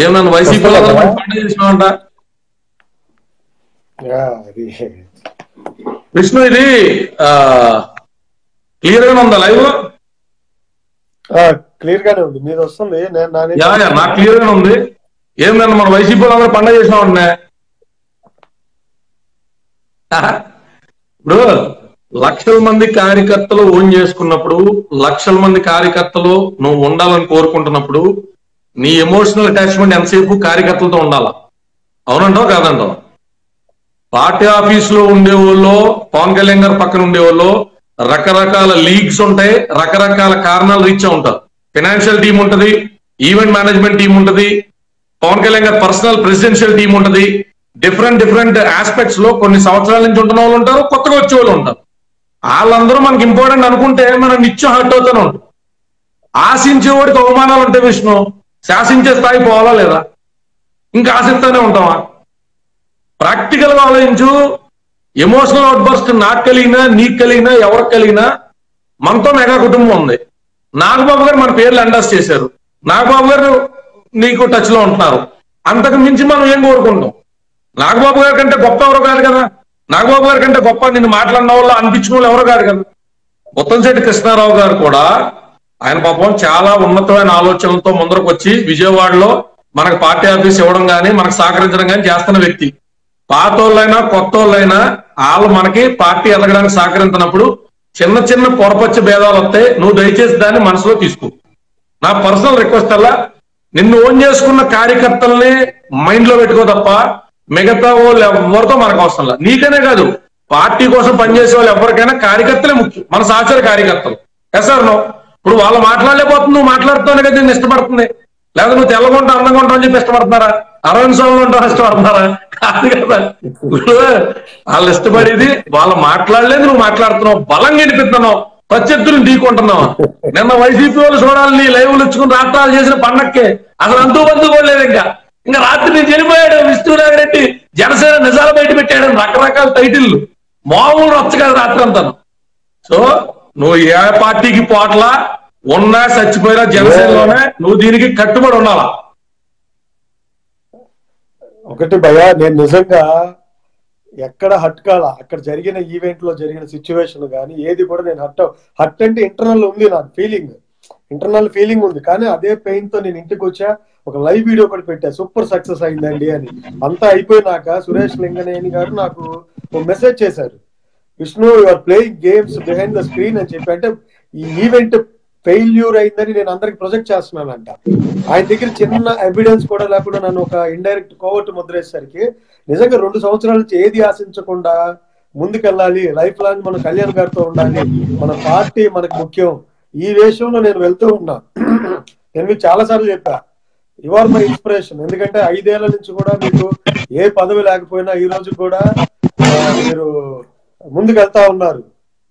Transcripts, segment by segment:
ఏం నన్ను వైసీపీలో పండుగ చేసినావంట విష్ణు? ఇది క్లియర్ గానే ఉందా లైవ్? క్లియర్ గానే ఉంది, మీరు వస్తుంది. నాకు క్లియర్ గానే ఉంది. ఏం నన్ను మన వైసీపీలో అందరూ పండుగ చేసినావంటే ఇప్పుడు లక్షల మంది కార్యకర్తలు ఓన్ చేసుకున్నప్పుడు, లక్షల మంది కార్యకర్తలు నువ్వు ఉండాలని కోరుకుంటున్నప్పుడు నీ ఎమోషనల్ అటాచ్మెంట్ ఎంతసేపు కార్యకర్తలతో ఉండాలా? అవునంటావు కాదంటావు? పార్టీ ఆఫీసులో ఉండేవాళ్ళు, పవన్ కళ్యాణ్ గారు పక్కన ఉండేవాళ్ళు రకరకాల లీగ్స్ ఉంటాయి, రకరకాల కారణాలు రీచ్ ఉంటారు. ఫైనాన్షియల్ టీం ఉంటది, ఈవెంట్ మేనేజ్మెంట్ టీం ఉంటది, పవన్ కళ్యాణ్ గారు పర్సనల్ ప్రెసిడెన్షియల్ టీం ఉంటది. డిఫరెంట్ ఆస్పెక్ట్స్ లో కొన్ని సంవత్సరాల నుంచి ఉంటున్న వాళ్ళు ఉంటారు, కొత్తగా వచ్చే వాళ్ళు ఉంటారు. వాళ్ళందరూ మనకి ఇంపార్టెంట్ అనుకుంటే మనం నిత్యం హర్ట్ అవుతూనే ఉంటాం. ఆశించేవాడికి అవమానాలు ఉంటాయి విష్ణు, శాసించే స్థాయి పోవాలా లేదా? ఇంకా ఆశిస్తూనే ఉంటావా? ప్రాక్టికల్ గా ఆలోచించు. ఎమోషనల్ అవుట్బర్స్ట్ నాకు కలిగినా, నీకు కలిగినా, ఎవరికి కలిగినా మనతో మెగా కుటుంబం ఉంది. నాగబాబు గారు మన పేర్లు ఎండాస్ చేశారు, నాగబాబు గారు నీకు టచ్ లో ఉంటున్నారు. అంతకు మించి మనం ఏం కోరుకుంటాం? నాగబాబు గారి కంటే గొప్ప ఎవరో కాదు కదా, నాగబాబు గారి కంటే గొప్ప నిన్ను మాట్లాడిన వాళ్ళు అనిపించిన వాళ్ళు ఎవరో కాదు కదా. ముత్తంశెట్టి కృష్ణారావు గారు కూడా ఆయన పాపం చాలా ఉన్నతమైన ఆలోచనలతో ముందరకు వచ్చి విజయవాడలో మనకు పార్టీ ఆఫీస్ ఇవ్వడం కానీ మనకు సహకరించడం కానీ చేస్తున్న వ్యక్తి. పాత వాళ్ళైనా కొత్త వాళ్ళైనా వాళ్ళు మనకి పార్టీ ఎదగడానికి సహకరించినప్పుడు చిన్న చిన్న పొరపచ్చ భేదాలు వస్తాయి. నువ్వు దయచేసి దాన్ని మనసులో తీసుకో. నా పర్సనల్ రిక్వెస్ట్ అలా, నిన్ను ఓన్ చేసుకున్న కార్యకర్తల్ని మైండ్ లో పెట్టుకో తప్ప మిగతా వాళ్ళు ఎవరితో మనకు అవసరం లేదు. నీకనే కాదు, పార్టీ కోసం పనిచేసే వాళ్ళు ఎవరికైనా కార్యకర్తలే ముఖ్యం, మన సహచర కార్యకర్తలు. సార్ నువ్వు ఇప్పుడు వాళ్ళు మాట్లాడలేకపోతుంది, నువ్వు మాట్లాడుతానే కదా నేను ఇష్టపడుతుంది. లేదా నువ్వు తెల్లగుంటా అందంగా ఉంటావు అని చెప్పి ఇష్టపడుతున్నారా? అరవింద్ స్వామిలో ఉంటావు ఇష్టపడుతున్నారా? కాదు కదా. వాళ్ళు ఇష్టపడేది వాళ్ళు మాట్లాడలేదు, నువ్వు మాట్లాడుతున్నావు, బలంగా వినిపిస్తున్నావు, ప్రత్యర్థులను ఢీకుంటున్నావు. నిన్న వైసీపీ వాళ్ళు చూడాలని లైవ్లు ఇచ్చుకుని రాష్ట్రాలు చేసిన పండక్కే అసలు అంతూ బంధు కూడా లేదు. ఇంకా రాత్రి నేను చనిపోయాడు విష్ణునాగిరెడ్డి, జనసేన నిజాలు బయట పెట్టాడు, రకరకాల టైటిల్, మామూలు రచ్చ కాదు రాత్రి అంతా. సో నువ్వు ఏ పార్టీకి పోట్లా ఉన్నా చచ్చిపోయినా జనసేనలోనే నువ్వు దీనికి కట్టుబడి ఉండాలా. ఒకటి భయ, నేను నిజంగా ఎక్కడ హట్ కాల, అక్కడ జరిగిన ఈవెంట్ లో జరిగిన సిచ్యువేషన్ కానీ ఏది కూడా నేను హట్ అంటే ఇంటర్నల్ ఉంది, నాకు ఇంటర్నల్ ఫీలింగ్ ఉంది. కానీ అదే పెయిన్ తో నేను ఇంటికి వచ్చా, ఒక లైవ్ వీడియో కూడా పెట్టా, సూపర్ సక్సెస్ అయిందండి అని. అంతా అయిపోయినాక సురేష్ లింగనేని గారు నాకు ఒక మెసేజ్ చేశారు, Vishnu you're playing games behind the screen అని చెప్పి. అంటే ఈ ఈవెంట్ ఫెయిల్యూర్ అయిందని నేను అందరికి ప్రొజెక్ట్ చేస్తున్నానంట. ఆయన దగ్గర చిన్న ఎవిడెన్స్ కూడా లేకుండా నన్ను ఒక ఇండైరెక్ట్ కోవర్ట్ ముద్రేసరికి నిజంగా 2 సంవత్సరాల నుంచి ఏది ఆశించకుండా ముందుకెళ్ళాలి, లైఫ్ లాంగ్ మనం కళ్యాణ్ గారితో ఉండాలి, మన పార్టీ మనకు ముఖ్యం, ఈ విషయంలో నేను వెళ్తూ ఉన్నా. నేను మీకు చాలా సార్లు చెప్పా, యు ఆర్ మై ఇన్స్పిరేషన్. ఎందుకంటే 5 ఏళ్ల నుంచి కూడా మీకు ఏ పదవి లేకపోయినా ఈ రోజు కూడా మీరు ముందుకు వెళ్తా ఉన్నారు.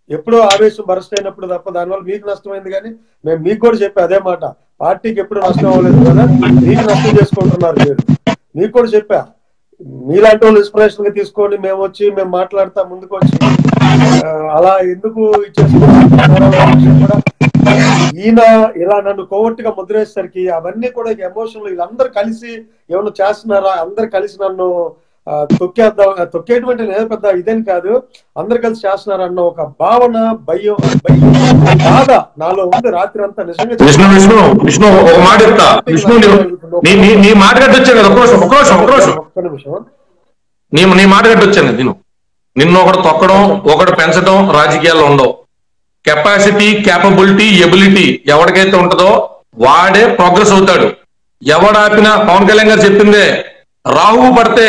ఎప్పుడో ఆవేశం బరస్ట్ అయినప్పుడు తప్ప దానివల్ల మీకు నష్టమైంది. కానీ మేము మీకు కూడా చెప్పి అదే మాట, పార్టీకి ఎప్పుడు నష్టం అవ్వలేదు కదా, మీకు నష్టం చేసుకుంటున్నారు మీరు. మీకు కూడా చెప్పా, మీలాంటి వాళ్ళు ఇన్స్పిరేషన్ గా తీసుకొని మేము మాట్లాడతా ముందుకు వచ్చి అలా ఎందుకు ఇచ్చేసుకుంటున్నారు. ఈయన ఇలా నన్ను కోవర్ట్గా ముద్రేసరికి అవన్నీ కూడా ఎమోషన్లు వీళ్ళందరూ కలిసి ఏమన్నా చేస్తున్నారా, అందరు కలిసి నన్ను తొక్కేటువంటి నేను పెద్ద ఇదేం కాదు, అందరు కలిసి చేస్తున్నారు అన్న ఒక భావన, భయం బాధ నాలో ఉంది రాత్రి అంతా. నిజంగా నీ మాట కట్టొచ్చాను. నిన్ను ఒకటి తొక్కడం, ఒకటి పెంచడం రాజకీయాల్లో ఉండవు. కెపాసిటీ, క్యాపబిలిటీ, ఎబిలిటీ ఎవరికైతే ఉంటుందో వాడే ప్రోగ్రెస్ అవుతాడు. ఎవడాపినా పవన్ కళ్యాణ్ గారు చెప్పిందే, రాహువు పడితే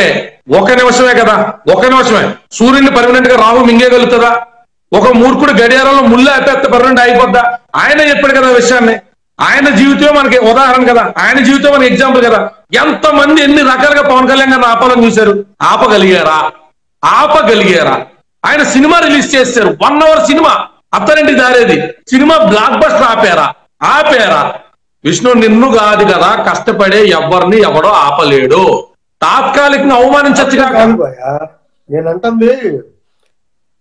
1 నిమిషమే కదా, 1 నిమిషమే సూర్యుడిని పర్మనెంట్ గా రాహు మింగేయగలుగుతుందా? ఒక మూర్ఖుడు గడియారంలో ముళ్ళు ఆపేస్తే పర్మనెంట్ అయిపోద్దా? ఆయన చెప్పాడు కదా విషయాన్ని. ఆయన జీవితం మనకి ఉదాహరణ కదా, ఆయన జీవితం మనకి ఎగ్జాంపుల్ కదా. ఎంతమంది ఎన్ని రకాలుగా పవన్ కళ్యాణ్ గారిని ఆపాలని చూశారు, ఆపగలిగారా? ఆయన సినిమా రిలీజ్ చేశారు, 1 hour సినిమా, అత్తరింటికి దారేది సినిమా, బ్లాక్ బస్టర్ ఆపారా? విష్ణు నిన్ను కాదు కదా కష్టపడే ఎవరిని ఎవడో ఆపలేడు. తాత్కాలికంగా అవమానించచ్చు కాదు. నేనంటుంది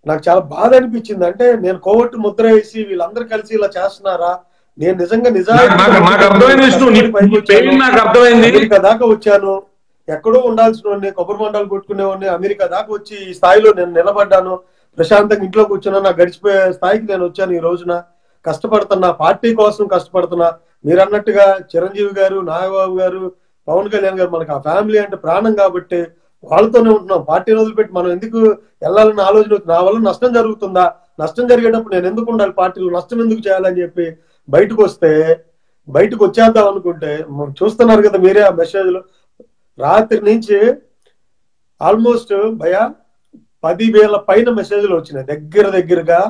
నాకు చాలా బాధ అనిపించింది. అంటే నేను కోవట్టు ముద్ర వేసి వీళ్ళందరూ కలిసి ఇలా చేస్తున్నారా, నేను నిజంగా నాకు అర్థమైంది విష్ణు, నీ పెయిన్ నాకు అర్థమైంది. అమెరికా దాకా వచ్చాను, ఎక్కడో ఉండాల్సిన వాడిని, కొబ్బరి మండలు కొట్టుకునేవాడిని, అమెరికా దాకా వచ్చి ఈ స్థాయిలో నేను నిలబడ్డాను, ప్రశాంతంగా ఇంట్లో కూర్చున్నా, నాకు గడిచిపోయే స్థాయికి నేను వచ్చాను. ఈ రోజున కష్టపడుతున్నా, పార్టీ కోసం కష్టపడుతున్నా. మీరు అన్నట్టుగా చిరంజీవి గారు, నాగబాబు గారు, పవన్ కళ్యాణ్ గారు, మనకు ఆ ఫ్యామిలీ అంటే ప్రాణం కాబట్టి వాళ్ళతోనే ఉంటున్నాం. పార్టీని వదిలిపెట్టి మనం ఎందుకు వెళ్ళాలన్న ఆలోచన, నా వల్ల నష్టం జరుగుతుందా, నష్టం జరిగేటప్పుడు నేను ఎందుకు ఉండాలి పార్టీలో, నష్టం ఎందుకు చేయాలని చెప్పి బయటకు వస్తే, బయటకు వచ్చేద్దాం అనుకుంటే చూస్తున్నారు కదా మీరే ఆ మెసేజ్లు. రాత్రి నుంచి ఆల్మోస్ట్ 10,000 పైన మెసేజ్లు వచ్చినాయి, దగ్గరగా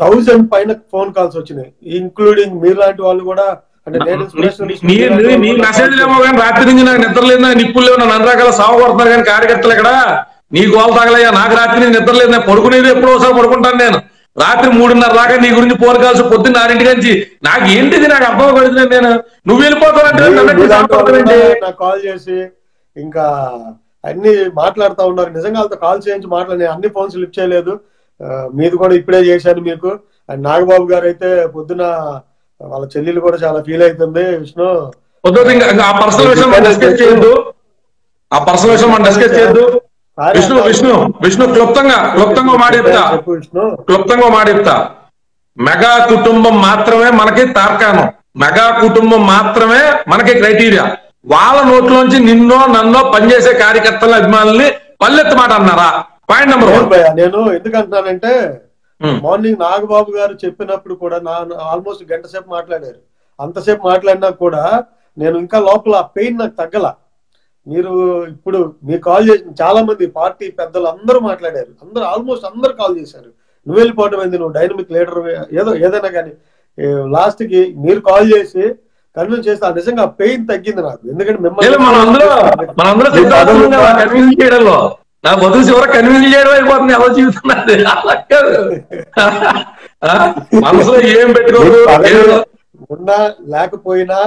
1000 పైన ఫోన్ కాల్స్ వచ్చినాయి, ఇంక్లూడింగ్ మీలాంటి వాళ్ళు కూడా. అంటే నేను నీ మెసేజ్ ఏమో కానీ రాత్రి నుంచి నాకు నిద్ర లేదు, నాకు నిప్పులు లేవు, నన్ను అన్ని రకాల సాగు కొడుతున్నారు కానీ కార్యకర్తలు ఇక్కడ నీ గోలు తగలయ్యా. నాకు రాత్రి నుంచి నిద్ర లేదు, నేను పడుకునేది ఎప్పుడో ఒకసారి పడుకుంటాను. నేను రాత్రి 3:30 దాకా నీ గురించి ఫోన్ కాల్సి, పొద్దున్న 6 నుంచి నాకు ఏంటిది నాకు అర్థం పడుతుంది. నేను నువ్వు వెళ్ళిపోతానంటే నాకు కాల్ చేసి ఇంకా అన్ని మాట్లాడుతూ ఉన్నారు. నిజంగా వాళ్ళతో కాల్ చేయించి మాట్లాడి అన్ని ఫోన్స్ లిఫ్ట్ చేయలేదు. మీది కూడా ఇప్పుడే చేశాను మీకు. అండ్ నాగబాబు గారు అయితే పొద్దున వాళ్ళ చెల్లెలు కూడా చాలా ఫీల్ అవుతుంది. విష్ణు ఆ పర్సనల్ విషయం మనం డిస్కస్ చేయొద్దు, ఆ పర్సనల్ విషయం మనం డిస్కస్ చేయొద్దు. విష్ణు క్లుప్తంగా మాడిప్తా. మెగా కుటుంబం మాత్రమే మనకి తార్కాణం, మెగా కుటుంబం మాత్రమే మనకి క్రైటీరియా. వాళ్ళ నోట్లోంచి నిన్నో నన్నో పనిచేసే కార్యకర్తల అభిమానుల్ని పల్లెత్తు మాట అన్నారా? Point number 1. నేను ఎందుకంటున్నానంటే మార్నింగ్ నాగబాబు గారు చెప్పినప్పుడు కూడా ఆల్మోస్ట్ గంట సేపు మాట్లాడారు. అంతసేపు మాట్లాడినా కూడా నేను ఇంకా లోపల ఆ పెయిన్ నాకు తగ్గల. మీరు ఇప్పుడు మీరు కాల్ చేసిన చాలా మంది పార్టీ పెద్దలు అందరూ మాట్లాడారు, ఆల్మోస్ట్ అందరు కాల్ చేశారు. నువ్వు వెళ్ళిపోవడం ఏంది, నువ్వు డైనమిక్ లీడర్, ఏదైనా కానీ లాస్ట్ కి మీరు కాల్ చేసి కన్విన్స్ చేస్తే నిజంగా పెయిన్ తగ్గింది నాకు. ఎందుకంటే మిమ్మల్ని నాకు వదిలి చివరికి కన్విన్స్ చేయడం అయిపోతుంది ఎలా జీవితున్నది. మనసులో ఏం పెట్టుకోరు ఉన్నా లేకపోయినా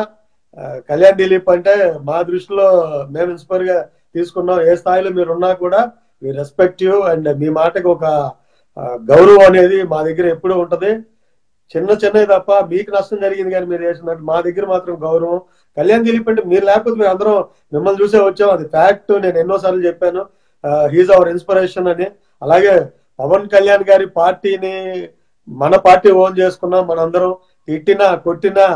కళ్యాణ్ దిలీప్ అంటే మా దృష్టిలో మేము ఇన్స్పైర్ గా తీసుకున్నాం. ఏ స్థాయిలో మీరు ఉన్నా కూడా మీ రెస్పెక్టివ్ అండ్ మీ మాటకి ఒక గౌరవం అనేది మా దగ్గర ఎప్పుడూ ఉంటది. చిన్నవి తప్ప మీకు నష్టం జరిగింది కానీ మీరు చేసినట్టు మా దగ్గర మాత్రం గౌరవం. కళ్యాణ్ దిలీప్ అంటే మీరు లేకపోతే మేము అందరం మిమ్మల్ని చూసే వచ్చాం, అది ఫ్యాక్ట్. నేను ఎన్నోసార్లు చెప్పాను, హీజ్ అవర్ ఇన్స్పిరేషన్ అని. అలాగే పవన్ కళ్యాణ్ గారి పార్టీని మన పార్టీ ఓన్ చేసుకున్నాం. మనందరం తిట్టినా కొట్టినా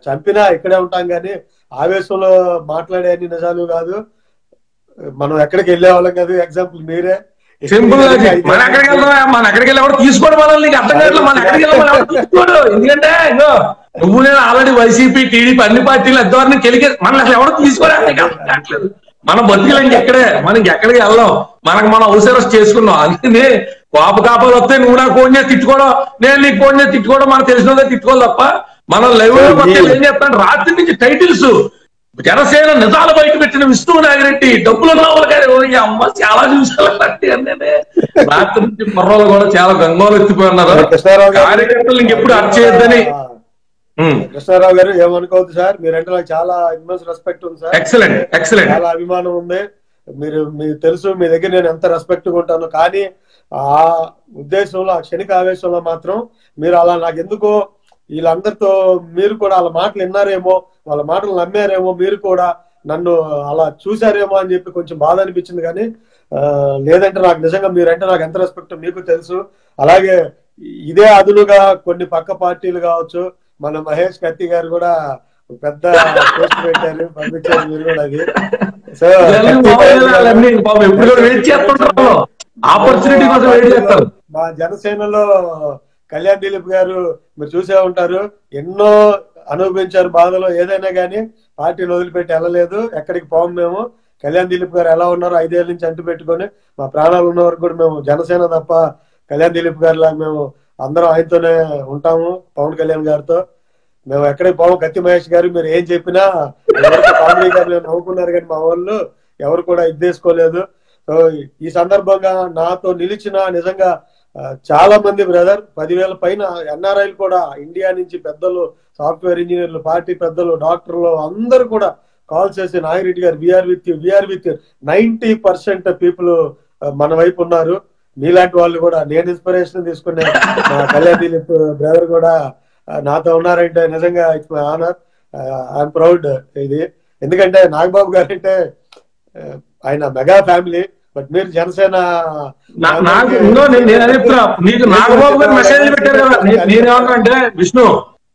చంపినా ఇక్కడే ఉంటాం, కానీ ఆవేశంలో మాట్లాడే అన్ని నిజాలు కాదు. మనం ఎక్కడికి వెళ్ళే వాళ్ళం కాదు. ఎగ్జాంపుల్ మీరే. సింపుల్ మన ఎక్కడికి వెళ్తాం, మన ఎక్కడికి వెళ్ళి ఎవరు తీసుకోడు మనల్ని, నీకు అర్థం కావట్లేదు. మన ఎక్కడికి వెళ్ళి ఎవరు తీసుకోడు. ఎందుకంటే నువ్వు నేను ఆల్రెడీ వైసీపీ టీడీపీ అన్ని పార్టీలు అద్దవారిని కెలిగే మనల్ని అసలు ఎవరు తీసుకోవడానికి అర్థం కావట్లేదు. మనం బతికిలండి ఎక్కడే, మనకి ఎక్కడికి వెళ్దాం, మనకు మనం అవసరం చేసుకున్నాం. అందుకని కాపాలు వస్తే నువ్వు నాకు ఫోన్ చేసి తిట్టుకోవడం, నేను నీకు ఫోన్ చేసి తిట్టుకోవడం, మనకు తెలిసినదే తిట్టుకోవాలి తప్ప మనం లైవ్ లో ఏం చెప్తాను. రాత్రి నుంచి టైటిల్స్ జనసేన నిజాలు బయట పెట్టిన విష్ణు నాగిరెడ్డి డబ్బులు ఉన్నవాళ్ళు కానీ అమ్మ చాలా చూసాను. రాత్రి నుంచి కుర్రోళ్ళు కూడా చాలా గంగోలు ఎత్తిపోయి ఉన్నారు. కార్యకర్తలు ఇంకెప్పుడు అర్చ్ చేయొద్దని. కృష్ణారావు గారు ఏమనుకోవద్దు సార్, మీరంటే నాకు చాలా ఇమ్మెన్స్ రెస్పెక్ట్ ఉంది సార్. ఎక్సలెంట్ చాలా అభిమానం ఉంది. మీకు తెలుసు మీ దగ్గర నేను ఎంత రెస్పెక్ట్ ఉంటాను. కానీ ఆ ఉద్దేశంలో, ఆ క్షణిక ఆవేశంలో మాత్రం మీరు అలా నాకు ఎందుకో వీళ్ళందరితో మీరు కూడా వాళ్ళ మాటలు విన్నారేమో, వాళ్ళ మాటలు నమ్మారేమో, మీరు కూడా నన్ను అలా చూసారేమో అని చెప్పి కొంచెం బాధ అనిపించింది. కానీ లేదంటే నాకు నిజంగా మీరంటే నాకు ఎంత రెస్పెక్ట్ మీకు తెలుసు. అలాగే ఇదే అదునుగా కొన్ని పక్క పార్టీలు కావచ్చు, మన మహేష్ కత్తి గారు కూడా పెద్ద పోస్ట్ పెట్టారు, పంపించారు మీరు కూడా. అది సో మా జనసేనలో కళ్యాణ్ దిలీప్ గారు మీరు చూసే ఉంటారు, ఎన్నో అనుభవించారు బాధలో. ఏదైనా కానీ పార్టీని వదిలిపెట్టి వెళ్ళలేదు, ఎక్కడికి పోము మేము. కళ్యాణ్ దిలీప్ గారు ఎలా ఉన్నారో 5 ఏళ్ళ నుంచి అంటు పెట్టుకొని మా ప్రాణాలు ఉన్న వరకు కూడా మేము జనసేన తప్ప కళ్యాణ్ దిలీప్ గారిలా మేము అందరం ఆయనతోనే ఉంటాము, పవన్ కళ్యాణ్ గారితో. మేము ఎక్కడికి పోము. కత్తి మహేష్ గారు మీరు ఏం చెప్పినా కామెడీ గారు నవ్వుకున్నారు, కానీ మా వాళ్ళు ఎవరు కూడా ఇద్దేసుకోలేదు. సో ఈ సందర్భంగా నాతో నిలిచిన నిజంగా చాలా మంది బ్రదర్, 10,000 పైన ఎన్ఆర్ఐలు కూడా, ఇండియా నుంచి పెద్దలు, సాఫ్ట్వేర్ ఇంజనీర్లు, పార్టీ పెద్దలు, డాక్టర్లు అందరూ కూడా కాల్ చేసి నాగిరెడ్డి గారు వీఆర్ విత్ యూ 90% పీపుల్ మన వైపు ఉన్నారు. మీలాంటి వాళ్ళు కూడా నేను ఇన్స్పిరేషన్ తీసుకునే మా కళ్యాణ్ దిలీప్ బ్రదర్ కూడా నాతో ఉన్నారంటే నిజంగా it's my honour, I'm proud. ఇది ఎందుకంటే నాగబాబు గారు అంటే ఆయన మెగా ఫ్యామిలీ, బట్ మీరు జనసేన నీకు నాగబాబు గారు మెసేజ్ పెట్టారు కదా. నేనేమన్నా విష్ణు,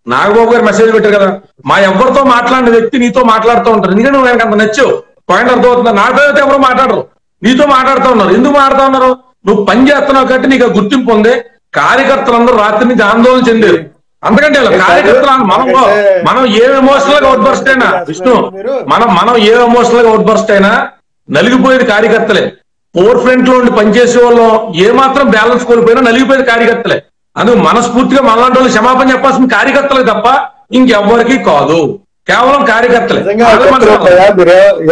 నాగబాబు గారు మెసేజ్ పెట్టారు కదా, మా ఎవరితో మాట్లాడిన వ్యక్తి నీతో మాట్లాడుతూ ఉంటారు, ఎందుకంటే నువ్వు నాకు అంత నచ్చావు. పాయింట్ అర్థమవుతుందా? నాతో అయితే ఎవరు మాట్లాడరు, నీతో మాట్లాడుతూ ఉన్నారు. ఎందుకు మాట్లాడుతూ ఉన్నారు? నువ్వు పని చేస్తున్నావు కాబట్టి నీకు గుర్తింపు ఉంది. కార్యకర్తలందరూ రాత్రి నుంచి ఆందోళన చెందారు. అందుకంటే కార్యకర్తలు మనం ఏ ఎమోషనల్ గా అవుట్బర్స్ట్ అయినా విష్ణు, మనం ఏ ఎమోషనల్ గా అవుట్బర్స్ట్ అయినా నలిగిపోయేది కార్యకర్తలే. ఫోర్ ఫ్రంట్ లో ఉండి పనిచేసే వాళ్ళం ఏ మాత్రం బ్యాలెన్స్ కోల్పోయినా నలిగిపోయేది కార్యకర్తలే. అందుకు మనస్ఫూర్తిగా మనలాంటి వాళ్ళు క్షమాపణ చెప్పాల్సిన కార్యకర్తలకు తప్ప ఇంకెవ్వరికి కాదు, కేవలం కార్యకర్తలే.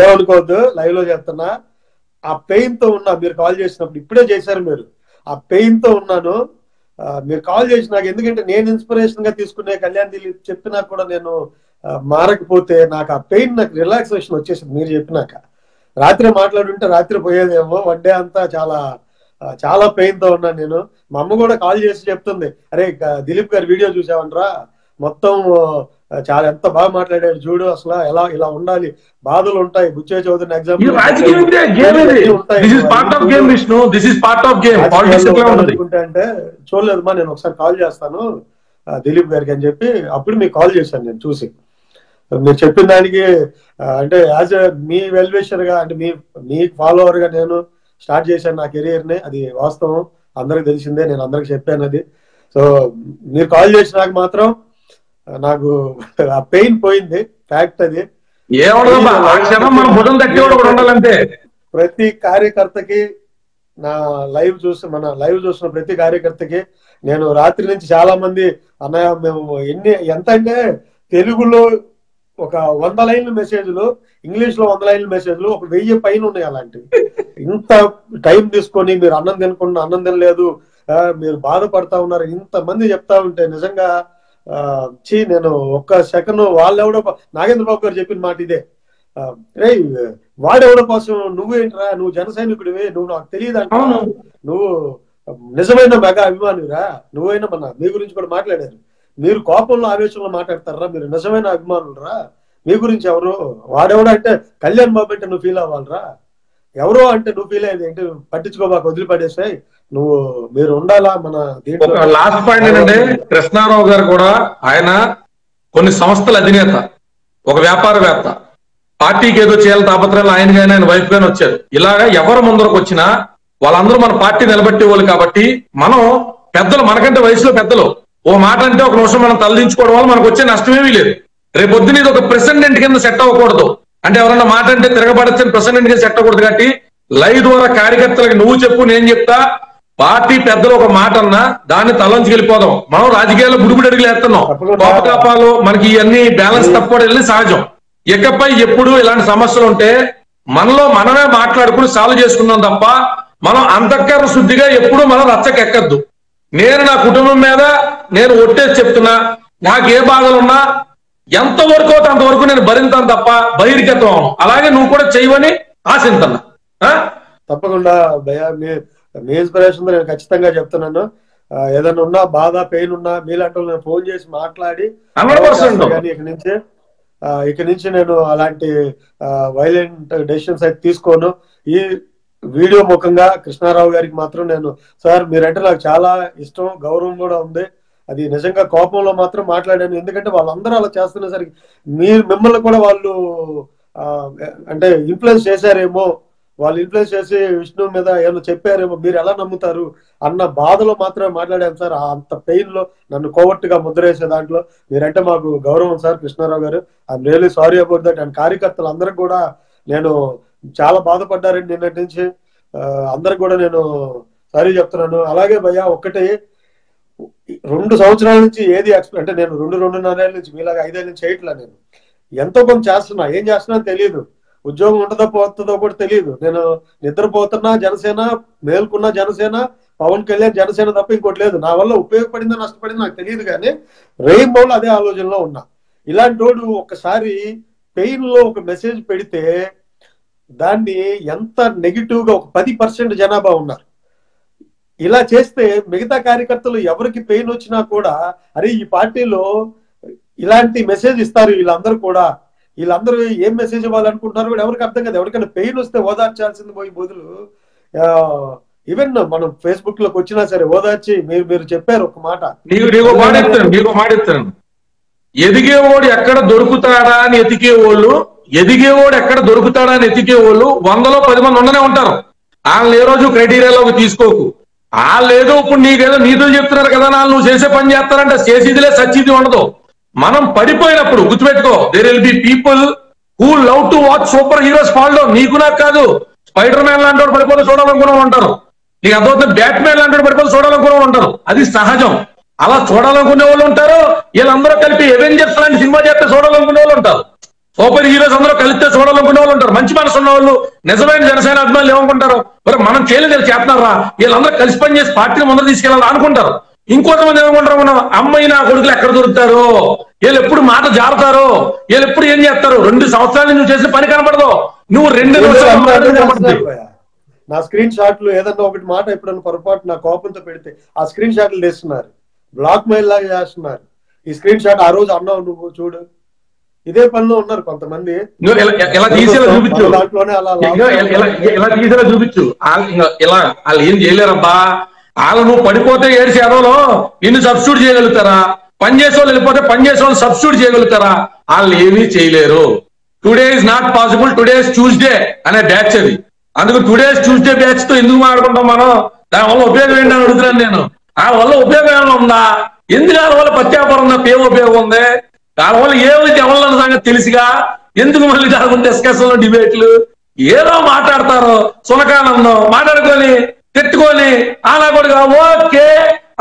ఏమనుకోవద్దు, లైవ్ లో చెప్తున్నా. ఆ పెయిన్ తో ఉన్నా, మీరు కాల్ చేసినప్పుడు ఇప్పుడే చేశారు మీరు, ఆ పెయిన్ తో ఉన్నాను. మీరు కాల్ చేసి నాకు, ఎందుకంటే నేను ఇన్స్పిరేషన్ గా తీసుకునే కళ్యాణ్ దిలీప్ చెప్పినా కూడా నేను మారకపోతే నాకు ఆ పెయిన్, నాకు రిలాక్సేషన్ వచ్చేసింది. మీరు చెప్పినాక రాత్రి మాట్లాడుంటే రాత్రి పోయేదేమో, వన్ డే అంతా చాలా చాలా పెయిన్ తో ఉన్నాను నేను. మా అమ్మ కూడా కాల్ చేసి చెప్తుంది, అరే దిలీప్ గారి వీడియో చూసావంట్రా, మొత్తం చాలా ఎంత బాగా మాట్లాడాడు చూడు, అసలు ఎలా ఇలా ఉండాలి, బాధలు ఉంటాయి, బుచ్చే చౌదరిని ఎగ్జాంపుల్ అంటే చూడలేదమ్మా, నేను ఒకసారి కాల్ చేస్తాను దిలీప్ గారికి అని చెప్పి అప్పుడు మీకు కాల్ చేశాను నేను చూసి. మీరు చెప్పిన దానికి అంటే యాజ్ మీ వెల్విషర్ గా, అంటే మీ ఫాలోవర్ గా నేను స్టార్ట్ చేశాను నా కెరీర్ ని, అది వాస్తవం, అందరికి తెలిసిందే, నేను అందరికి చెప్పాను అది. సో మీరు కాల్ చేసినాక మాత్రం నాకు ఆ పెయిన్ పోయింది, ఫ్యాక్ట్ అది. ప్రతి కార్యకర్తకి, నా లైవ్ మన లైవ్ చూసిన ప్రతి కార్యకర్తకి నేను రాత్రి నుంచి చాలా మంది అన్నయ్య మేము ఎంత అంటే తెలుగులో ఒక 100 లైన్ల మెసేజ్లు, ఇంగ్లీష్ లో 100 లైన్ల మెసేజ్లు, ఒక 1000 పైన ఉన్నాయి అలాంటివి. ఇంత టైం తీసుకొని మీరు అన్నం తినకుండా, అన్నం తినలేదు, మీరు బాధపడతా ఉన్నారు, ఇంతమంది చెప్తా ఉంటే నిజంగా నేను ఒక్క సెకండ్ వాళ్ళెవడో, నాగేంద్ర బాబు గారు చెప్పిన మాట ఇదే, రే వాడెవడో కోసం నువ్వేంట్రా, నువ్వు జన సైనికుడివి, నువ్వు నాకు తెలియదు అంట, నువ్వు నిజమైన మెగా అభిమానిరా, నువ్వైనా మీ గురించి కూడా మాట్లాడారు, మీరు కోపంలో ఆవేశంలో మాట్లాడతారా, మీరు నిజమైన అభిమానులరా, మీ గురించి ఎవరు, వాడెవడో అంటే కళ్యాణ్ బాబు అంటే నువ్వు ఫీల్ అవ్వాలరా, ఎవరో అంటే నువ్వు ఫీల్ అయ్యేది ఏంటి, పట్టించుకోబాక, వదిలిపడేసాయి, మీరు ఉండాలా మన దీంట్లో. లాస్ట్ పాయింట్ ఏంటంటే, కృష్ణారావు గారు కూడా ఆయన కొన్ని సంస్థల అధినేత, ఒక వ్యాపారవేత్త, పార్టీకి ఏదో చేయాలి తాపత్రాలు ఆయన కానీ ఆయన వైఫ్ గానీ వచ్చారు. ఇలాగా ఎవరు ముందరకు వచ్చినా వాళ్ళందరూ మన పార్టీ నిలబెట్టే వాళ్ళు కాబట్టి, మనం పెద్దలు, మనకంటే వయసులో పెద్దలు, ఓ మాట అంటే ఒక నిమిషం మనం తలదించుకోవడం వల్ల మనకు వచ్చే నష్టమేమీ లేదు. రేపొద్దున ఇది ఒక ప్రెసిడెంట్ కింద సెట్ అవ్వకూడదు, అంటే ఎవరన్నా మాట అంటే తిరగబడచ్చని ప్రెసిడెంట్ కింద సెట్ అవ్వకూడదు. కాబట్టి లైవ్ ద్వారా కార్యకర్తలకు నువ్వు చెప్పు, నేను చెప్తా, పార్టీ పెద్దలు ఒక మాట అన్నా దాన్ని తలంచి వెళ్ళిపోదాం. మనం రాజకీయాల్లో గుడిగుడి అడుగులు వేస్తున్నాం, కోపతాపాలు, మనకి ఇవన్నీ బ్యాలెన్స్ తప్పడం వెళ్ళి సహజం. ఇకపై ఎప్పుడు ఇలాంటి సమస్యలు ఉంటే మనలో మనమే మాట్లాడుకుని సాల్వ్ చేసుకుందాం తప్ప మనం అంతఃకరణ శుద్ధిగా ఎప్పుడు మనం రచ్చకెక్కద్దు. నేను నా కుటుంబం మీద నేను ఒట్టేసి చెప్తున్నా, నాకు ఏ బాధలున్నా ఎంతవరకు అవుతే అంతవరకు నేను భరింతాను తప్ప బహిర్గతం అవను. అలాగే నువ్వు కూడా చేయవని ఆశిస్తున్నా. తప్పకుండా భయ్యా, మీ ఇన్స్పిరేషన్ నేను ఖచ్చితంగా చెప్తున్నాను. ఏదైనా ఉన్నా, బాధ పెయిన్ ఉన్నా, మీలాంటి నేను ఫోన్ చేసి మాట్లాడి, కానీ ఇక నుంచి నేను అలాంటి వైలెంట్ డెసిషన్స్ అయితే తీసుకోను. ఈ వీడియో ముఖంగా కృష్ణారావు గారికి మాత్రం నేను, సార్ మీరంటే నాకు చాలా ఇష్టం, గౌరవం కూడా ఉంది, అది నిజంగా కోపంలో మాత్రం మాట్లాడాను. ఎందుకంటే వాళ్ళందరూ అలా చేస్తున్నసరికి మిమ్మల్ని కూడా వాళ్ళు అంటే ఇన్ఫ్లుయెన్స్ చేశారేమో, వాళ్ళు ఇన్ఫ్లుయెన్స్ చేసి విష్ణు మీద ఏమైనా చెప్పారేమో, మీరు ఎలా నమ్ముతారు అన్న బాధలో మాత్రమే మాట్లాడాను సార్. అంత పెయిన్ లో నన్ను కోవర్ట్గా ముద్రేసే దాంట్లో మీరంటే మాకు గౌరవం సార్ కృష్ణారావు గారు. I'm really sorry about that. And కార్యకర్తలు అందరికి కూడా నేను చాలా బాధపడ్డారండి నిన్నటి నుంచి, అందరికి కూడా నేను సారీ చెప్తున్నాను. అలాగే భయ్యా, ఒక్కటే 2 సంవత్సరాల నుంచి ఏది అంటే నేను 2-2.5 ఏళ్ళ నుంచి మీలాగా 5 ఏళ్ళ నుంచి చేయట్లా. నేను ఎంతో కొంత చేస్తున్నా, ఏం చేస్తున్నా తెలియదు, ఉద్యోగం ఉంటుందో పోతుందో కూడా తెలియదు. నేను నిద్రపోతున్నా జనసేన, మేల్కున్నా జనసేన, పవన్ కళ్యాణ్ జనసేన తప్ప ఇంకోటి లేదు. నా వల్ల ఉపయోగపడిందో నష్టపడిందో నాకు తెలియదు, కానీ రెయిన్బోలో అదే ఆలోచనలో ఉన్నా. ఇలాంటి వాడు ఒకసారి పెయిన్ లో ఒక మెసేజ్ పెడితే దాన్ని ఎంత నెగిటివ్ గా, ఒక 10% జనాభా ఉన్నారు, ఇలా చేస్తే మిగతా కార్యకర్తలు ఎవరికి పెయిన్ వచ్చినా కూడా అరే ఈ పార్టీలో ఇలాంటి మెసేజ్ ఇస్తారు వీళ్ళందరూ కూడా, వీళ్ళందరూ ఏం మెసేజ్ ఇవ్వాలనుకుంటున్నారు కూడా ఎవరికి అర్థం కాదు. ఎవరికైనా పెయిన్ వస్తే ఓదార్చాల్సింది పోయి బదులు ఈవెన్ మనం ఫేస్బుక్ లోకి వచ్చినా సరే ఓదార్చి మీరు చెప్పారు ఒక మాట, ఎదిగేవాడు ఎక్కడ దొరుకుతాడా అని ఎతికేవాళ్ళు, ఎదిగేవాడు ఎక్కడ దొరుకుతాడా అని ఎతికేవాళ్ళు 100లో 10 మంది ఉండనే ఉంటారు. వాళ్ళని ఏ రోజు క్రైటీరియాలోకి తీసుకోకు. వాళ్ళు ఏదో ఇప్పుడు నీకేదో నీతులు చెప్తున్నారు కదా, నువ్వు చేసే పని చేస్తారంటే చేసేదిలే సచ్చిది ఉండదు. మనం పడిపోయినప్పుడు గుర్తుపెట్టుకో, there will be people who love to watch superheroes fall down. నీకు నాకు కాదు, స్పైడర్ మ్యాన్ లాంటి వాడు పడిపోతే చూడాలనుకునే ఉంటారు, నీకు అర్థమవుతుంది బ్యాట్ మ్యాన్ లాంటి వాడు పడిపోతే చూడాలనుకునే ఉంటారు. అది సహజం. అలా చూడాలనుకునే వాళ్ళు ఉంటారు. వీళ్ళందరూ కలిపి ఎవెంజర్స్ లాంటి సినిమా చేస్తే చూడాలనుకునే వాళ్ళు ఉంటారు. సూపర్ హీరోస్ అందరూ కలిస్తే చూడాలనుకునే వాళ్ళు ఉంటారు. మంచి మనసు ఉన్న వాళ్ళు, నిజమైన జనసేన అభిమానులు ఏమనుకుంటారు, మరి మనం చేయలేదు చేస్తున్నారా, వీళ్ళందరూ కలిసి పని చేసి పార్టీని ముందర తీసుకెళ్ళాలి అనుకుంటారు. ఇంకొంతమంది ఏమనుకుంటారు, మనం అమ్మాయి నా కొడుకులు ఎక్కడ దొరుకుతారు, వీళ్ళు ఎప్పుడు మాట జారుతారు, వీళ్ళు ఎప్పుడు ఏం చేస్తారు, 2 సంవత్సరాలు నువ్వు చేసిన పని కనపడదు, నువ్వు 2 నిమిషాలు. నా స్క్రీన్ షాట్లు ఏదన్నా ఒకటి మాట ఎప్పుడన్నా పొరపాటు నా కోపంతో పెడితే ఆ స్క్రీన్ షాట్లు తీస్తున్నారు, బ్లాక్ మెయిల్ లాగా చేస్తున్నారు. ఈ స్క్రీన్ షాట్ ఆ రోజు అన్నావు నువ్వు చూడు, ఇదే పనిలో ఉన్నారు కొంతమంది. ఎలా తీసేలా చూపించు, ఎలా తీసేలా చూపించు. ఇలా వాళ్ళు ఏం చేయలేరబ్బా. వాళ్ళు నువ్వు పడిపోతే ఏడ్చి ఎదవలో నిన్ను సబ్స్టిట్యూట్ చేయగలుగుతారా, పని చేసే వాళ్ళు వెళ్ళిపోతే పని చేసే వాళ్ళు సబ్స్టిట్యూట్ చేయగలుగుతారా, వాళ్ళు ఏమీ చేయలేరు. Today is not possible, today is Tuesday అనే బ్యాచ్ అది. అందుకు టుడే ఇస్ ట్యూస్డే బ్యాచ్ తో ఎందుకు మాట్లాడుకుంటాం మనం, దాని వల్ల ఉపయోగం ఏంటని అడుగుతున్నాను నేను. ఆ వల్ల ఉపయోగం ఏమైనా ఉందా, ఎందుకు దాని వల్ల ప్రత్యాపారం తప్ప ఏం ఉపయోగం ఉంది, దాని వల్ల ఏమైతే ఎవరన్న సంగతి తెలిసిగా ఎందుకు మళ్ళీ దాని గురించి డిస్కషన్లు డిబేట్లు ఏదో మాట్లాడతారు, సునకానందం మాట్లాడుకొని తిట్టుకొని అలా కూడా ఓకే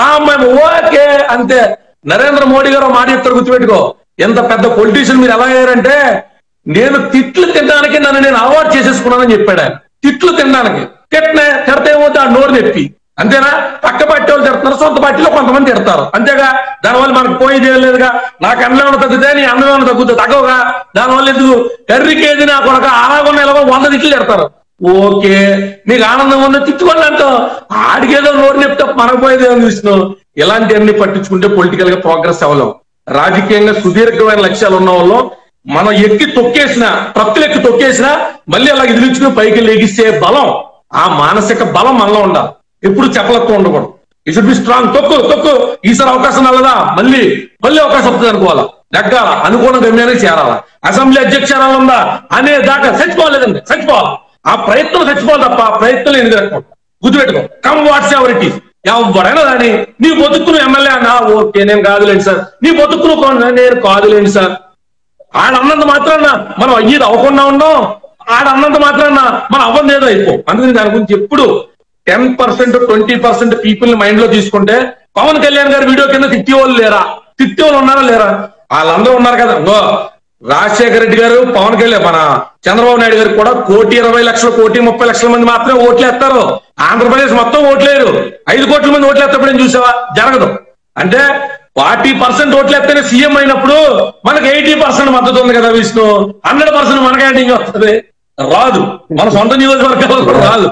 ఆ అమ్మాయి ఓకే అంతే. నరేంద్ర మోడీ గారు మాట చెప్తారు గుర్తుపెట్టుకో, ఎంత పెద్ద పొలిటీషియన్ మీరు ఎలా అయ్యారంటే, నేను తిట్లు తినడానికి నన్ను నేను అలవాటు చేసేసుకున్నానని చెప్పాడు ఆయన. తిట్లు తినడానికి తిడితే ఏమవుతుంది, ఆ నోరు నొప్పి అంతేనా. పక్క పార్టీ వాళ్ళు తిడుతున్నారు, సొంత పార్టీలో కొంతమంది తిడతారు అంతేగా. దానివల్ల మనకు పోయేది ఏం లేదుగా. నాకు అన్నం ఏమైనా తగ్గితే నీ అన్నం ఏమైనా తగ్గుతుంది, తగ్గవుగా. దానివల్ల ఎందుకు కర్రీకేది నా కొడక అలాగొన్న ఇలా 100 తిట్లు తిడతారు. ఓకే నీకు ఆనందం ఉన్న తిట్టుకోండి అంటావు, ఆడికేదో నోరు నొప్పి మనకు పోయేది ఏమో చూసినావు. ఇలాంటివన్నీ పట్టించుకుంటే పొలిటికల్ గా ప్రోగ్రెస్ అవ్వలేం. రాజకీయంగా సుదీర్ఘమైన లక్ష్యాలు ఉన్న వాళ్ళు మనం ఎక్కి తొక్కేసిన, ట్రక్కులు ఎక్కి తొక్కేసినా మళ్ళీ అలా ఎదిరించుకుని పైకి లెగిస్తే బలం, ఆ మానసిక బలం మనలో ఉండాలి. ఎప్పుడు చెప్పలతో ఉండకూడదు. ఈ షుడ్ బి స్ట్రాంగ్. తొక్కు ఈసారి అవకాశం రాలేదా మళ్ళీ అవకాశం వస్తుంది అనుకోవాలా, నెగ్గాల, అనుకోవడం గమ్యానికి చేరాలా. అసెంబ్లీ అధ్యక్షాలు ఉందా అనే దాకా చచ్చిపోలేదండి, చచ్చిపోవాలి. ఆ ప్రయత్నం చచ్చిపోవాలి తప్ప ప్రయత్నం ఎందుకు రకం గుర్తుపెట్టుకో. Come whatsoever it is, ఎవరైనా కానీ నీ బతుక్కును ఎమ్మెల్యే అన్నా ఓకే నేను కాదులేండి సార్, నీ బతుక్కును నేను కాదులేండి సార్. ఆడన్నంత మాత్రాన మనం అయ్యేది అవ్వకుండా ఉన్నాం, ఆడన్నంత మాత్రాన మనం అవ్వంది ఏదో అయిపో. అందుకని దాని గురించి ఎప్పుడు 10% 20% పీపుల్ ని మైండ్ లో తీసుకుంటే, పవన్ కళ్యాణ్ గారి వీడియో కింద తిట్టే వాళ్ళు లేరా, తిట్టే వాళ్ళు ఉన్నారా లేరా, వాళ్ళందరూ ఉన్నారు కదా. రాజశేఖర రెడ్డి గారు, పవన్ కళ్యాణ్, మన చంద్రబాబు నాయుడు గారు కూడా 1,20,00,000 1,30,00,000 మంది మాత్రమే ఓట్లు వేస్తారు. ఆంధ్రప్రదేశ్ మొత్తం ఓట్లేరు. 5 కోట్ల మంది ఓట్లు వేస్తప్పుడు నేను చూసావా, జరగదు. అంటే 40% ఓట్లు వేస్తేనే సీఎం అయినప్పుడు మనకు 80% మద్దతు ఉంది కదా విష్ణు, 100% మన క్యాంటీన్ వస్తుంది, రాదు. మన సొంత నియోజకవర్గాల్లో కూడా రాదు.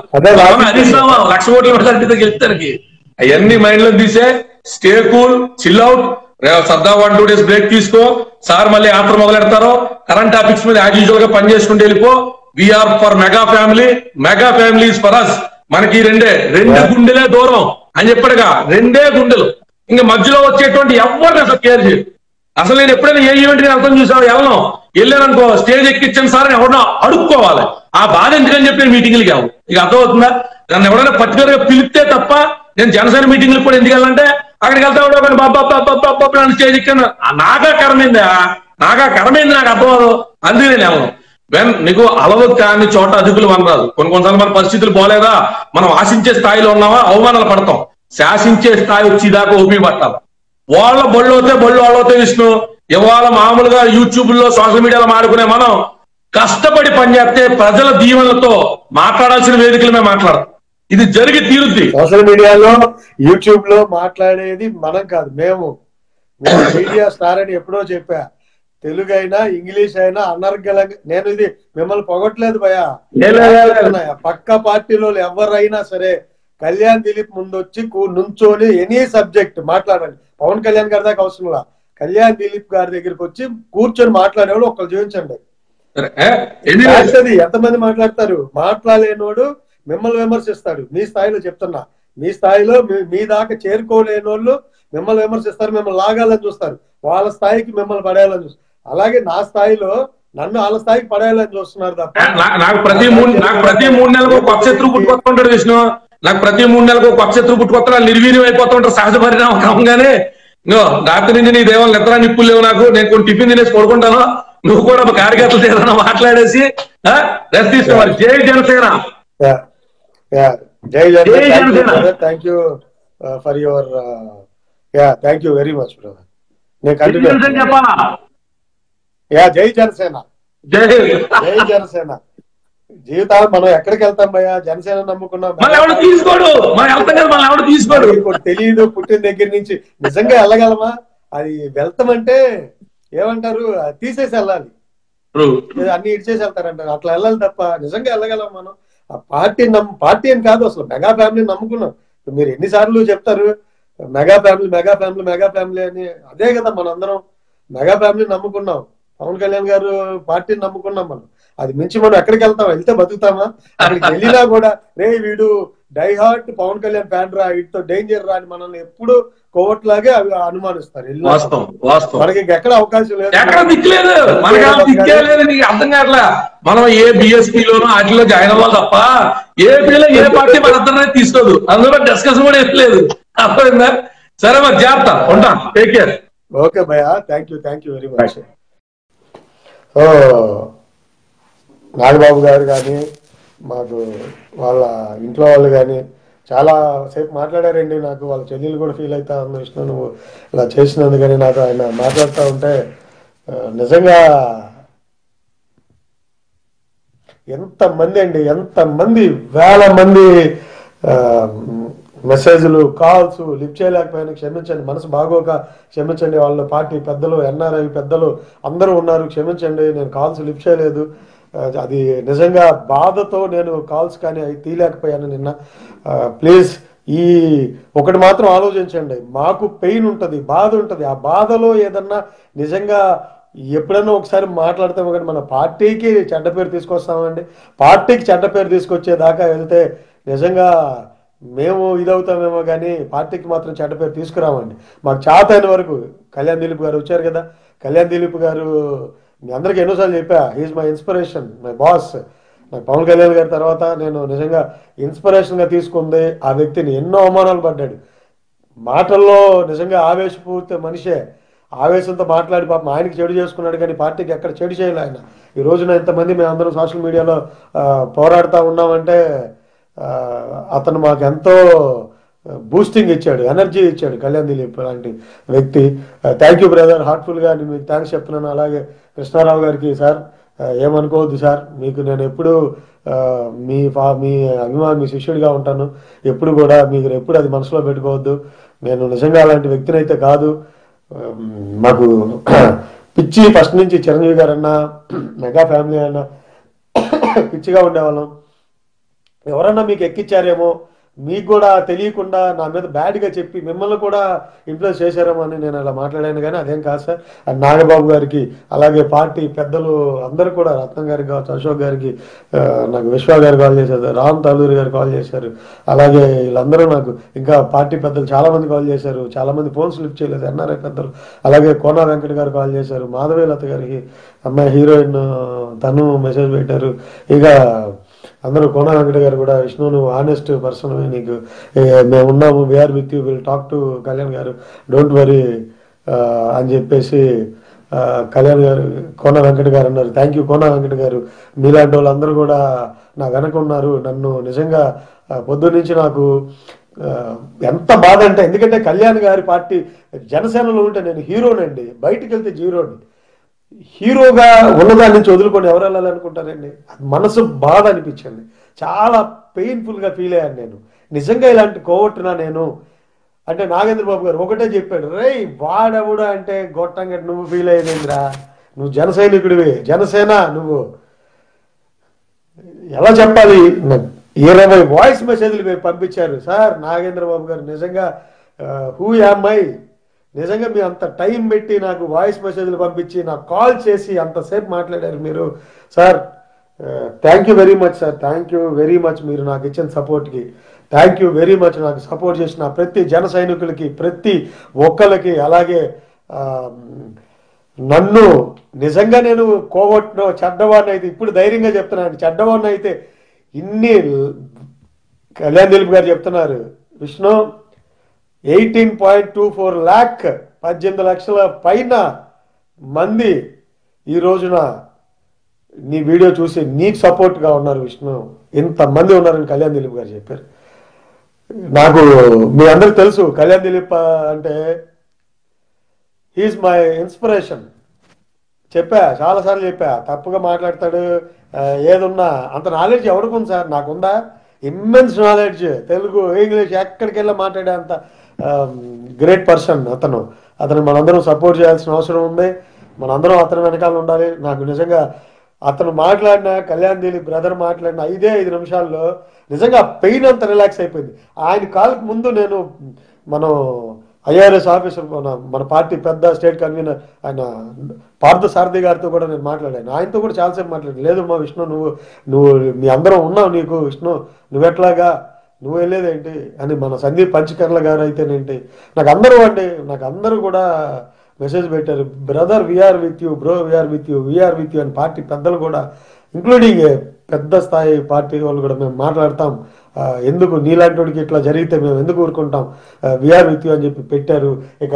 అదిస్తామా 1,00,000 ఓట్ల మెజారిటీతో గెలుస్తానికి. అవన్నీ మైండ్ లో తీసే స్టే కూల్, చిల్ అవుట్, సర్దా 1-2 days బ్రేక్ తీసుకో. సార్ మళ్ళీ యాత్ర మొదలెడతారో, కరెంట్ టాపిక్స్ మీద యాజ్ యూజువల్ గా పనిచేసుకుంటూ వెళ్ళిపో. We are for mega family, mega family is for us. మనకి 2 గుండెలే దూరం అని చెప్పాడుగా, 2 గుండెలు. ఇంకా మధ్యలో వచ్చేటువంటి ఎవరిని అసలు కేర్ చేయదు. అసలు నేను ఎప్పుడైనా ఏ ఈవెంట్ నేను అర్థం చూసావు, వెళ్ళాననుకో స్టేజ్ ఎక్కించాను సార్ అని ఎవడన్నా అడుక్కోవాలి. ఆ బాధ ఎందుకని చెప్పి నేను మీటింగ్లకి వెళ్ళను. ఇక అర్థమవుతుందా, నన్ను ఎవరైనా పర్టికులర్ గా పిలిస్తే తప్ప నేను జనసేన మీటింగ్లకు కూడా ఎందుకు వెళ్ళాలంటే, అక్కడికి వెళ్తా బాబా స్టేజ్ ఎక్కాను, నాకా కరమైంది నాకు అర్థమవుదు. అందుకే నేను వెళ్ళను. నీకు అలవు కాని చోట అదుపులు అనరాదు. కొన్నిసార్లు మన పరిస్థితులు పోలేదా, మనం ఆశించే స్థాయిలో ఉన్నావా, అవమానాలు పడతాం. శాసించే స్థాయి వచ్చేదాకా ఓపి పట్టాలి. వాళ్ళ బళ్ళు వాళ్ళతో విష్ణు. ఇవాళ మామూలుగా యూట్యూబ్ లో సోషల్ మీడియాలో మాడుకునే మనం కష్టపడి పనిచేస్తే ప్రజల దీవెనలతో మాట్లాడాల్సిన వేదికల మీద మాట్లాడతాం. ఇది జరిగి తీరుద్ది. సోషల్ మీడియాలో యూట్యూబ్ లో మాట్లాడేది మనం కాదు, మేము మీడియా స్టార్ అని ఎప్పుడో చెప్పా. తెలుగు అయినా ఇంగ్లీష్ అయినా అనర్గళంగా, నేను ఇది మిమ్మల్ని పొగట్లేదు భయ్యా, పక్క పార్టీలో ఎవరైనా సరే కళ్యాణ్ దిలీప్ ముందు వచ్చి నుంచొని ఎనీ సబ్జెక్ట్ మాట్లాడండి. పవన్ కళ్యాణ్ గారి దాకా అవసరంలా, కళ్యాణ్ దిలీప్ గారి దగ్గరికి వచ్చి కూర్చొని మాట్లాడేవాడు ఒకళ్ళు చూపించండి. ఎంతమంది మాట్లాడతారు? మాట్లాడలేనోడు మిమ్మల్ని విమర్శిస్తాడు. మీ స్థాయిలో చెప్తున్నా, మీ స్థాయిలో మీ దాకా చేరుకోలేని వాళ్ళు మిమ్మల్ని విమర్శిస్తారు, మిమ్మల్ని లాగాలని చూస్తారు, వాళ్ళ స్థాయికి మిమ్మల్ని పడేయాలని చూస్తారు. అలాగే నా స్థాయిలో నన్ను వాళ్ళ స్థాయికి పడేయాలని చూస్తున్నారు తప్ప. నాకు ప్రతి 3 నెలలకు కొత్త శత్రువు పుట్టుకొస్తుంటాడు విష్ణు. నాకు ప్రతి 3 నెలలకు కొత్త శత్రువు పుట్టుకొస్తా నిర్వీర్యం అయిపోతుంటారు. సహజ పరిణామంగానే రాత్రి నుంచి నీ దేవాలు నిద్ర నిప్పులు లేవు. నాకు నేను కొన్ని టిఫిన్ తినేసి పడుకుంటాను, నువ్వు కూడా కార్యకర్తలు ఏదైనా మాట్లాడేసి రెస్ట్ తీసుకోవాలి. జై జనసేన. జై Janasena. Thank you for your thank you very much brother. నేను కంటిన్యూ చెప్పాలా? జై జనసేన. జై జనసేన. జీవితాలు మనం ఎక్కడికి వెళ్తాం భయ్యా? జనసేన నమ్ముకున్నాం, తెలియదు పుట్టిన దగ్గర నుంచి. నిజంగా వెళ్ళగలమా? అది వెళ్తామంటే ఏమంటారు, తీసేసి వెళ్ళాలి, అన్ని ఇడిచేసి వెళ్తారంటారు, అట్లా వెళ్ళాలి తప్ప నిజంగా వెళ్ళగలం మనం? ఆ పార్టీ అని కాదు, అసలు మెగా ఫ్యామిలీ నమ్ముకున్నాం. మీరు ఎన్నిసార్లు చెప్తారు mega family mega family mega family అని? అదే కదా మనందరం మెగా ఫ్యామిలీ నమ్ముకున్నాం. పవన్ కళ్యాణ్ గారు పార్టీని నమ్ముకున్నాం మనం. అది మించి మనం ఎక్కడికి వెళ్తాం? వెళ్తే బతుకుతామా? అక్కడికి వెళ్ళినా కూడా రే వీడు డైహార్ట్ పవన్ కళ్యాణ్ ఫ్యాన్ రా, వీటితో డేంజర్ రా అని మనల్ని ఎప్పుడు కోవట్లాగే అవి అనుమానిస్తారు. మనకి ఎక్కడ అవకాశం లేదు, అర్థం కావట్లా. మనం ఏ బిఎస్పీలోనో వాటిలో జాయిన్ అవ్వాలి తప్ప ఏపీలో ఏ పార్టీ మన తీసుకోదు. అందులో డిస్కషన్ కూడా లేదు. అర్థమైందా? సరే మరి జాగ్రత్త, ఉంటా. Take care. ఓకే భయ్యా, thank you very much. Nagababu గారు కానీ మాకు వాళ్ళ ఇంట్లో వాళ్ళు కానీ చాలా సేపు మాట్లాడారండి. నాకు వాళ్ళ చెల్లెలు కూడా ఫీల్ అవుతా ఉన్న విషయం, నువ్వు ఇలా చేసినందుకని. నాకు ఆయన మాట్లాడుతూ ఉంటే నిజంగా ఎంతమంది వేల మంది మెసేజ్లు, కాల్స్ లిఫ్ట్ చేయలేకపోయినా క్షమించండి, మనసు బాగోక క్షమించండి. వాళ్ళ పార్టీ పెద్దలు, ఎన్ఆర్ఐ పెద్దలు అందరూ ఉన్నారు, క్షమించండి, నేను కాల్స్ లిఫ్ట్ చేయలేదు. అది నిజంగా బాధతో నేను కాల్స్ కానీ అవి తీయలేకపోయాను నిన్న. ప్లీజ్ ఈ ఒకటి మాత్రం ఆలోచించండి, మాకు పెయిన్ ఉంటుంది, బాధ ఉంటుంది. ఆ బాధలో ఏదన్నా నిజంగా ఎప్పుడన్నా ఒకసారి మాట్లాడతాము కానీ మన పార్టీకి చెడ్డ పేరు తీసుకొస్తామండి. పార్టీకి చెడ్డ పేరు తీసుకొచ్చేదాకా వెళ్తే నిజంగా మేము ఇదవుతామేమో కానీ పార్టీకి మాత్రం చెడ్డ పేరు తీసుకురామండి. మాకు చేత అయిన వరకు. కళ్యాణ్ దిలీప్ గారు వచ్చారు కదా, కళ్యాణ్ దిలీప్ గారు మీ అందరికీ ఎన్నోసార్లు చెప్పా, he is my inspiration, my boss. నాకు పవన్ కళ్యాణ్ గారి తర్వాత నేను నిజంగా ఇన్స్పిరేషన్గా తీసుకుంది ఆ వ్యక్తిని. ఎన్నో అవమానాలు పడ్డాడు, మాటల్లో నిజంగా ఆవేశపూరిత మనిషే. ఆవేశంతో మాట్లాడి పాపం ఆయనకి చెడు చేసుకున్నాడు కానీ పార్టీకి ఎక్కడ చెడు చేయలే ఆయన. ఈ రోజున ఎంతమంది మేము అందరం సోషల్ మీడియాలో పోరాడుతూ ఉన్నామంటే అతను మాకు ఎంతో బూస్టింగ్ ఇచ్చాడు, ఎనర్జీ ఇచ్చాడు కళ్యాణ్ దిలీప్ లాంటి వ్యక్తి. థ్యాంక్ యూ బ్రదర్, హార్ట్ఫుల్గా మీకు థ్యాంక్స్ చెప్తున్నాను. అలాగే కృష్ణారావు గారికి, సార్ ఏమనుకోవద్దు సార్, మీకు నేను ఎప్పుడు మీ అభిమాని, మీ శిష్యుడిగా ఉంటాను ఎప్పుడు కూడా. మీరు ఎప్పుడు అది మనసులో పెట్టుకోవద్దు. నేను నిజంగా అలాంటి వ్యక్తిని అయితే కాదు. మాకు పిచ్చి ఫస్ట్ నుంచి చిరంజీవి గారు అన్నా, మెగా ఫ్యామిలీ అన్నా పిచ్చిగా ఉండేవాళ్ళం. ఎవరన్నా మీకు ఎక్కిచ్చారేమో, మీకు కూడా తెలియకుండా నా మీద బ్యాడ్గా చెప్పి మిమ్మల్ని కూడా ఇన్ఫ్లుయెన్స్ చేశారేమో అని నేను అలా మాట్లాడాను. కానీ అదేం కాదు సార్. నాగబాబు గారికి, అలాగే పార్టీ పెద్దలు అందరూ కూడా, రత్నం గారికి కావచ్చు, అశోక్ గారికి, నాకు విశ్వ గారు కాల్ చేశారు, రామ్ తాలూరి గారు కాల్ చేశారు, అలాగే వీళ్ళందరూ నాకు, ఇంకా పార్టీ పెద్దలు చాలామంది కాల్ చేశారు. చాలామంది ఫోన్స్ లిఫ్ట్ చేయలేదు, ఎన్ఆర్ఐ పెద్దలు. అలాగే కోన వెంకట గారు కాల్ చేశారు, మాధవీలత గారికి, అమ్మాయి హీరోయిన్ తను మెసేజ్ పెట్టారు. ఇక అందరూ, కోన వెంకట గారు కూడా, విష్ణు నువ్వు ఆనెస్ట్ పర్సన్, నీకు మేము ఉన్నాము, we are with you, will talk to Kalyan garu, don't worry అని చెప్పేసి కళ్యాణ్ గారు, కోన వెంకట గారు అన్నారు. థ్యాంక్ యూ కోన వెంకట గారు. మీలాంటి వాళ్ళందరూ కూడా నా వెనక ఉన్నారు. నన్ను నిజంగా పొద్దున్న నుంచి నాకు ఎంత బాధ అంటే, ఎందుకంటే కళ్యాణ్ గారి పార్టీ జనసేనలో ఉంటే నేను హీరోనండి, బయటికి వెళ్తే జీరోని. హీరోగా ఉన్నదాని నుంచి వదులుకొని ఎవరు వెళ్ళాలనుకుంటారండి? మనసు బాధ అనిపించింది, చాలా పెయిన్ఫుల్గా ఫీల్ అయ్యాను నేను. నిజంగా ఇలాంటి కోవట్టునా నేను అంటే? నాగేంద్ర బాబు గారు ఒకటే చెప్పాడు, రేయ్ వాడెవడా అంటే గొట్టంగా నువ్వు ఫీల్ అయ్యేదేంద్రా, నువ్వు జన సైనికుడివి, జనసేన నువ్వు ఎలా చెప్పాలి? 20 వాయిస్ మెసేజ్లు మీరు పంపించారు సార్. నాగేంద్ర బాబు గారు నిజంగా హూ యామ్ ఐ, నిజంగా మీరు అంత టైం పెట్టి నాకు వాయిస్ మెసేజ్లు పంపించి నాకు కాల్ చేసి అంతసేపు మాట్లాడారు మీరు sir. Thank you very much sir, thank you very much. మీరు నాకు ఇచ్చిన సపోర్ట్కి థ్యాంక్ యూ వెరీ మచ్. నాకు సపోర్ట్ చేసిన ప్రతి జన సైనికులకి, ప్రతి ఒక్కరికి, అలాగే నన్ను నిజంగా నేను కోవట్నో చెడ్డవాడిని అయితే, ఇప్పుడు ధైర్యంగా చెప్తున్నాను, చెడ్డవాడిని అయితే ఇన్ని కళ్యాణ్ దిలీప్ గారు చెప్తున్నారు విష్ణు 18.24 lakh 18 లక్షల పైన మంది ఈ రోజున నీ వీడియో చూసి నీకు సపోర్ట్గా ఉన్నారు విష్ణు. ఇంతమంది ఉన్నారని కళ్యాణ్ దిలీప్ గారు చెప్పారు. నాకు మీ అందరికి తెలుసు కళ్యాణ్ దిలీప్ అంటే హీఈస్ మై ఇన్స్పిరేషన్. చాలాసార్లు చెప్పా, తప్పుగా మాట్లాడతాడు, ఏదున్నా అంత నాలెడ్జ్ ఎవరికి ఉంది సార్? నాకుందా ఇమ్మెన్స్ నాలెడ్జ్, తెలుగు ఇంగ్లీష్ ఎక్కడికి వెళ్ళి మాట్లాడే అంత గ్రేట్ పర్సన్ అతను మనందరం సపోర్ట్ చేయాల్సిన అవసరం ఉంది. మనందరం అతని వెనకాల ఉండాలి. నాకు నిజంగా అతను మాట్లాడిన, కళ్యాణ్ దిలీప్ బ్రదర్ మాట్లాడిన 5 నిమిషాల్లో నిజంగా పెయిన్ అంతా రిలాక్స్ అయిపోయింది. ఆయన కాళ్ళకు ముందు నేను మనం ఐఆర్ఎస్ ఆఫీసర్ మన పార్టీ పెద్ద స్టేట్ కన్వీనర్ ఆయన పార్థ సారథి గారితో కూడా నేను మాట్లాడాను. ఆయనతో కూడా చాలాసేపు మాట్లాడాను. లేదు మా విష్ణు, నువ్వు మీ అందరం ఉన్నావు, నీకు విష్ణు నువ్వెట్లాగా, నువ్వు వెళ్ళేదేంటి అని మన సందీప్ పంచకర్ల గారు అయితేనేంటి, నాకు అందరూ కూడా మెసేజ్ పెట్టారు, brother we are with you, bro we are with you అని పార్టీ పెద్దలు కూడా, ఇంక్లూడింగ్ పెద్ద స్థాయి పార్టీ వాళ్ళు కూడా మేము మాట్లాడతాం, ఎందుకు నీలాంటి వాడికి ఇట్లా జరిగితే మేము ఎందుకు ఊరుకుంటాం, వీఆర్ విత్ యూ అని చెప్పి పెట్టారు. ఇక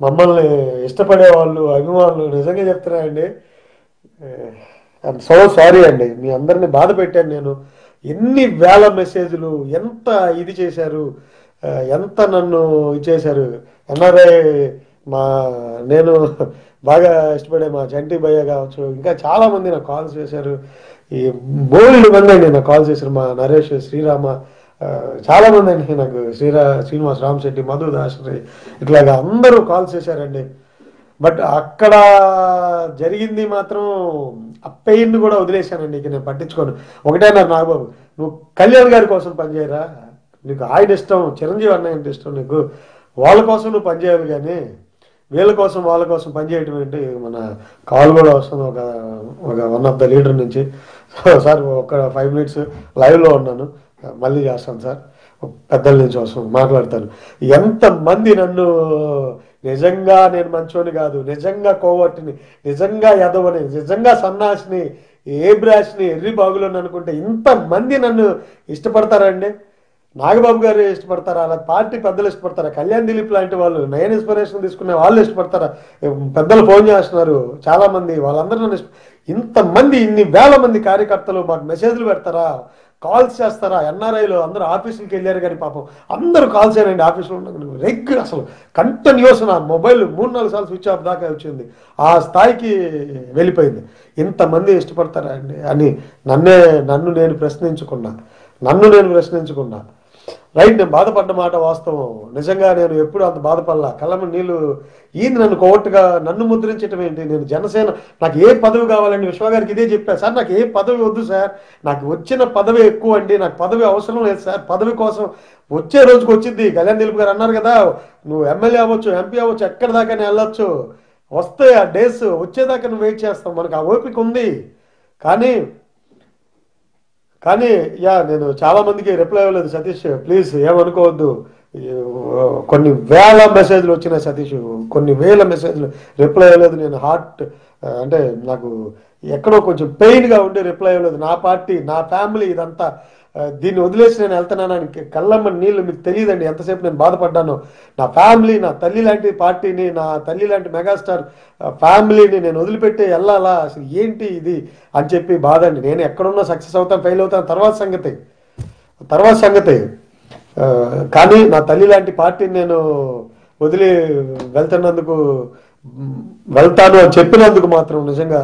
మమ్మల్ని ఇష్టపడే వాళ్ళు, అభిమానులు నిజంగా చెప్తున్నాయండి, ఐఎమ్ సో సారీ అండి, మీ అందరిని బాధ పెట్టాను నేను. ఎన్ని వేల మెసేజ్లు, ఎంత ఇది చేశారు, ఎంత నన్ను ఇచ్చేశారు. ఎన్ఆర్ఐ నేను బాగా ఇష్టపడే మా చంటి భయ్య కావచ్చు, ఇంకా చాలా మంది నాకు కాల్స్ చేశారు. ఈ బోల్డ్ మంది అండి నాకు కాల్ చేశారు. మా నరేష్, శ్రీరామ, చాలా మంది అండి నాకు, శ్రీనివాస్ రామశెట్టి, మధు దాసరి, ఇట్లాగా అందరూ కాల్ చేశారండి. బట్ అక్కడ జరిగింది మాత్రం ఆ పెయిన్ కూడా వదిలేశానండి. ఇక నేను పట్టించుకోను. ఒకటే అన్నారు నాగబాబు, నువ్వు కళ్యాణ్ గారి కోసం పనిచేయరా, నీకు ఆయన ఇష్టం, చిరంజీవి అన్నయ్య అంటే ఇష్టం, నీకు వాళ్ళ కోసం నువ్వు పనిచేయాలి, కానీ వీళ్ళ కోసం వాళ్ళ కోసం పనిచేయటం ఏంటి. మన కాల్ కూడా వస్తుంది ఒక 1 ఆఫ్ ద లీడర్ నుంచి, సార్ ఒక 5 minutes లైవ్లో ఉన్నాను, మళ్ళీ చేస్తాను సార్, పెద్దల నుంచి వస్తాను మాట్లాడతాను. ఎంతమంది నన్ను నిజంగా నేను మంచోని కాదు, నిజంగా కోవట్టిని, నిజంగా ఎదవని, నిజంగా సన్నాసిని, ఏ బ్రాష్ని, ఎర్రి బాగులోని అనుకుంటే ఇంతమంది నన్ను ఇష్టపడతారండి. నాగబాబు గారు ఇష్టపడతారా, అలా పార్టీ పెద్దలు ఇష్టపడతారా, కళ్యాణ్ దిలీప్ లాంటి వాళ్ళు, నయన్ ఇన్స్పిరేషన్ తీసుకునే వాళ్ళు ఇష్టపడతారా, పెద్దలు ఫోన్ చేస్తున్నారు చాలా మంది, వాళ్ళందరూ నన్ను ఇంతమంది, ఇన్ని వేల మంది కార్యకర్తలు మాకు మెసేజ్లు పెడతారా, కాల్స్ చేస్తారా. ఎన్ఆర్ఐలో అందరూ ఆఫీసులకు వెళ్ళారు కానీ పాపం అందరూ కాల్స్ అయినండి ఆఫీసులో రెగ్యులర్, అసలు కంటిన్యూస్ నా మొబైల్ 3-4 సార్లు స్విచ్ ఆఫ్ దాకా వచ్చింది, ఆ స్థాయికి వెళ్ళిపోయింది. ఇంతమంది ఇష్టపడతారా అండి అని నన్ను నేను ప్రశ్నించుకున్నా. రైట్, నేను బాధపడ్డ మాట వాస్తవం. నిజంగా నేను ఎప్పుడు అంత బాధపడలా. కళ్ళమ నీళ్ళు ఈయన నన్ను కోవట్టుగా నన్ను ముద్రించడం ఏంటి. నేను జనసేన, నాకు ఏ పదవి కావాలండి, విశ్వ గారికి ఇదే చెప్పాను సార్, నాకు ఏ పదవి వద్దు సార్, నాకు వచ్చిన పదవి ఎక్కువ అండి, నాకు పదవి అవసరం లేదు సార్. పదవి కోసం వచ్చే రోజుకి వచ్చింది. కళ్యాణ్ దిలీప్ గారు అన్నారు కదా, నువ్వు ఎమ్మెల్యే అవ్వచ్చు, ఎంపీ అవ్వచ్చు, ఎక్కడి దాకా వెళ్ళొచ్చు, వస్తాయి ఆ డేస్, వచ్చేదాకా నువ్వు వెయిట్ చేస్తావు, మనకు ఆ ఓపిక ఉంది. కానీ నేను చాలా మందికి రిప్లై ఇవ్వలేదు సతీష్, ప్లీజ్ ఏమనుకోవద్దు. కొన్ని వేల మెసేజ్లు వచ్చినాయి సతీష్, కొన్ని వేల మెసేజ్లు రిప్లై ఇవ్వలేదు. నేను అంటే నాకు ఎక్కడో కొంచెం పెయిన్గా ఉండి రిప్లై ఇవ్వలేదు. నా పార్టీ, నా ఫ్యామిలీ, ఇదంతా దీన్ని వదిలేసి నేను వెళ్తున్నానని కళ్ళమ్మ నీళ్ళు మీకు తెలియదండి ఎంతసేపు నేను బాధపడ్డాను. నా ఫ్యామిలీ, నా తల్లి లాంటి పార్టీని, నా తల్లి లాంటి మెగాస్టార్ ఫ్యామిలీని నేను వదిలిపెట్టి వెళ్ళాలా, అసలు ఏంటి ఇది అని చెప్పి బాధ అండి. నేను ఎక్కడున్నా సక్సెస్ అవుతాను, ఫెయిల్ అవుతాను, తర్వాత సంగతి. కానీ నా తల్లి లాంటి పార్టీని నేను వదిలి వెళ్తాను అని చెప్పినందుకు మాత్రం నిజంగా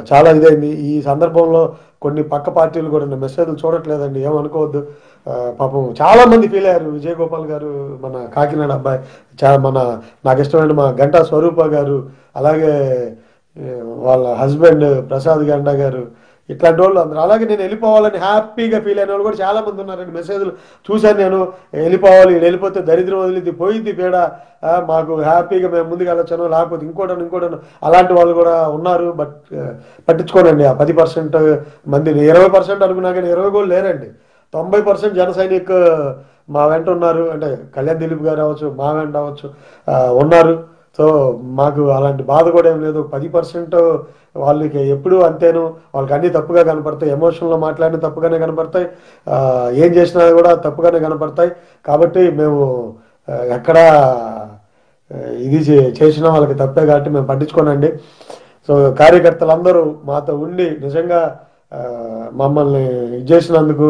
చాలా ఇదైంది. ఈ సందర్భంలో కొన్ని పక్క పార్టీలు కూడా మెసేజ్లు చూడట్లేదండి, ఏమనుకోవద్దు. పాపం చాలా మంది ఫీల్ అయ్యారు. విజయ్ గోపాల్ గారు, మన కాకినాడ అబ్బాయి, నాకు ఇష్టమైన మా గంటా స్వరూప గారు, అలాగే వాళ్ళ హస్బెండ్ ప్రసాద్ గండా గారు, ఇట్లాంటి వాళ్ళు అందరూ. అలాగే నేను వెళ్ళిపోవాలని హ్యాపీగా ఫీల్ అయిన వాళ్ళు కూడా చాలా మంది ఉన్నారండి. మెసేజ్లు చూశాను నేను, వెళ్ళిపోవాలి, వెళ్ళిపోతే దరిద్రం వదిలింది పోయింది పీడ, మాకు హ్యాపీగా మేము ముందుకు వెళ్ళొచ్చాను, లేకపోతే ఇంకోటను అలాంటి వాళ్ళు కూడా ఉన్నారు. బట్ పట్టించుకోనండి. ఆ 10% మందిని 20% అనుకున్నా కానీ 20 కూడా లేరండి. 90% జన సైనిక్ మా వెంట ఉన్నారు. అంటే కళ్యాణ్ దిలీప్ గారు అవ్వచ్చు, మా వెంట అవ్వచ్చు, ఉన్నారు. సో మాకు అలాంటి బాధ కూడా ఏం లేదు. 10% వాళ్ళకి ఎప్పుడు అంతేను, వాళ్ళకి అన్ని తప్పుగా కనపడతాయి, ఎమోషన్లో మాట్లాడిన తప్పుగానే కనపడతాయి, ఏం చేసినా కూడా తప్పుగానే కనపడతాయి. కాబట్టి మేము ఎక్కడ ఇది చేసినా వాళ్ళకి తప్పే కాబట్టి మేము పట్టించుకోనండి. సో కార్యకర్తలందరూ మాతో ఉండి నిజంగా మమ్మల్ని ఇది చేసినందుకు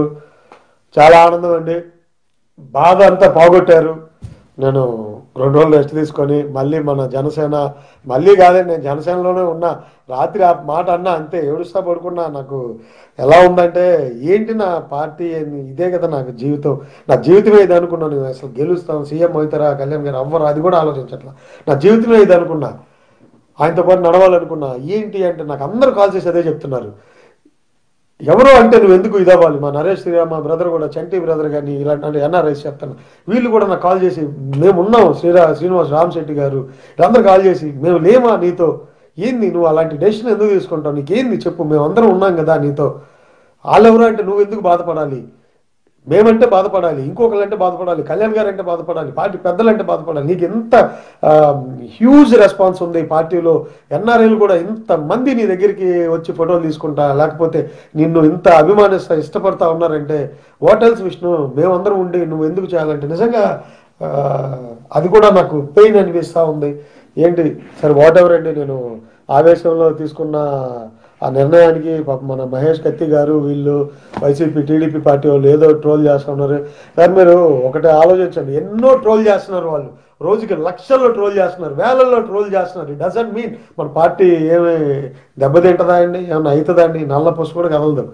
చాలా ఆనందం అండి. బాధ అంతా పోగొట్టారు. నేను 2 రోజులు రెస్ట్ తీసుకొని మళ్ళీ మన జనసేన, మళ్ళీ కాదండి, నేను జనసేనలోనే ఉన్నా. రాత్రి ఆ మాట అన్నా అంతే, ఏడుస్తా పడుకున్నా. నాకు ఎలా ఉందంటే ఏంటి నా పార్టీ ఏంది, ఇదే కదా నాకు జీవితం, నా జీవితమే ఇది అనుకున్నాను. అసలు గెలుస్తాం, సీఎం అవుతారా కళ్యాణ్ గారు, అవ్వరు, అది కూడా ఆలోచించట్లా. నా జీవితమే ఇది అనుకున్నా, ఆయనతో పాటు నడవాలనుకున్నా. ఏంటి అంటే నాకు అందరూ కాల్ చేసి అదే చెప్తున్నారు, ఎవరో అంటే నువ్వు ఎందుకు ఇదవ్వాలి. మా నరేష్ శ్రీరామ్, మా బ్రదర్ కూడా, చంటి బ్రదర్ కానీ ఇలాంటి అంటే ఎన్ఆర్ఐస్ చెప్తాను, వీళ్ళు కూడా నాకు కాల్ చేసి మేము ఉన్నాం, శ్రీనివాస్ రామ్ శెట్టి గారు వీళ్ళందరూ కాల్ చేసి మేము లేమా నీతో, ఏంది నువ్వు అలాంటి డెసిషన్ ఎందుకు తీసుకుంటావు, నీకేంది చెప్పు, మేము అందరం ఉన్నాం కదా నీతో. వాళ్ళెవరో అంటే నువ్వు ఎందుకు బాధపడాలి, మేమంటే బాధపడాలి, ఇంకొకరంటే బాధపడాలి, కళ్యాణ్ గారు అంటే బాధపడాలి, పార్టీ పెద్దలంటే బాధపడాలి. నీకు ఎంత హ్యూజ్ రెస్పాన్స్ ఉంది పార్టీలో, ఎన్ఆర్ఐలు కూడా ఇంతమంది నీ దగ్గరికి వచ్చి ఫోటోలు తీసుకుంటా, లేకపోతే నిన్ను ఇంత అభిమానిస్తా ఇష్టపడతా ఉన్నారంటే వాట్ ఎల్స్ విష్ణు, మేమందరం ఉండి నువ్వు ఎందుకు చేయాలంటే నిజంగా అది కూడా నాకు పెయిన్ అనిపిస్తూ ఉంది. ఏంటి సరే వాట్ ఎవర్ అండి, నేను ఆవేశంలో తీసుకున్న ఆ నిర్ణయానికి మన మహేష్ కత్తి గారు వీళ్ళు వైసీపీ టీడీపీ పార్టీ వాళ్ళు ఏదో ట్రోల్ చేస్తున్నారు. కానీ మీరు ఒకటే ఆలోచించండి, ఎన్నో ట్రోల్ చేస్తున్నారు వాళ్ళు, రోజుకి లక్షల్లో ట్రోల్ చేస్తున్నారు, వేలల్లో ట్రోల్ చేస్తున్నారు. ఇట్ డజంట్ మీన్ మన పార్టీ ఏమి దెబ్బతింటదా అండి, ఏమన్నా అవుతుందా అండి, నల్ల పొసు కూడా కదలదు.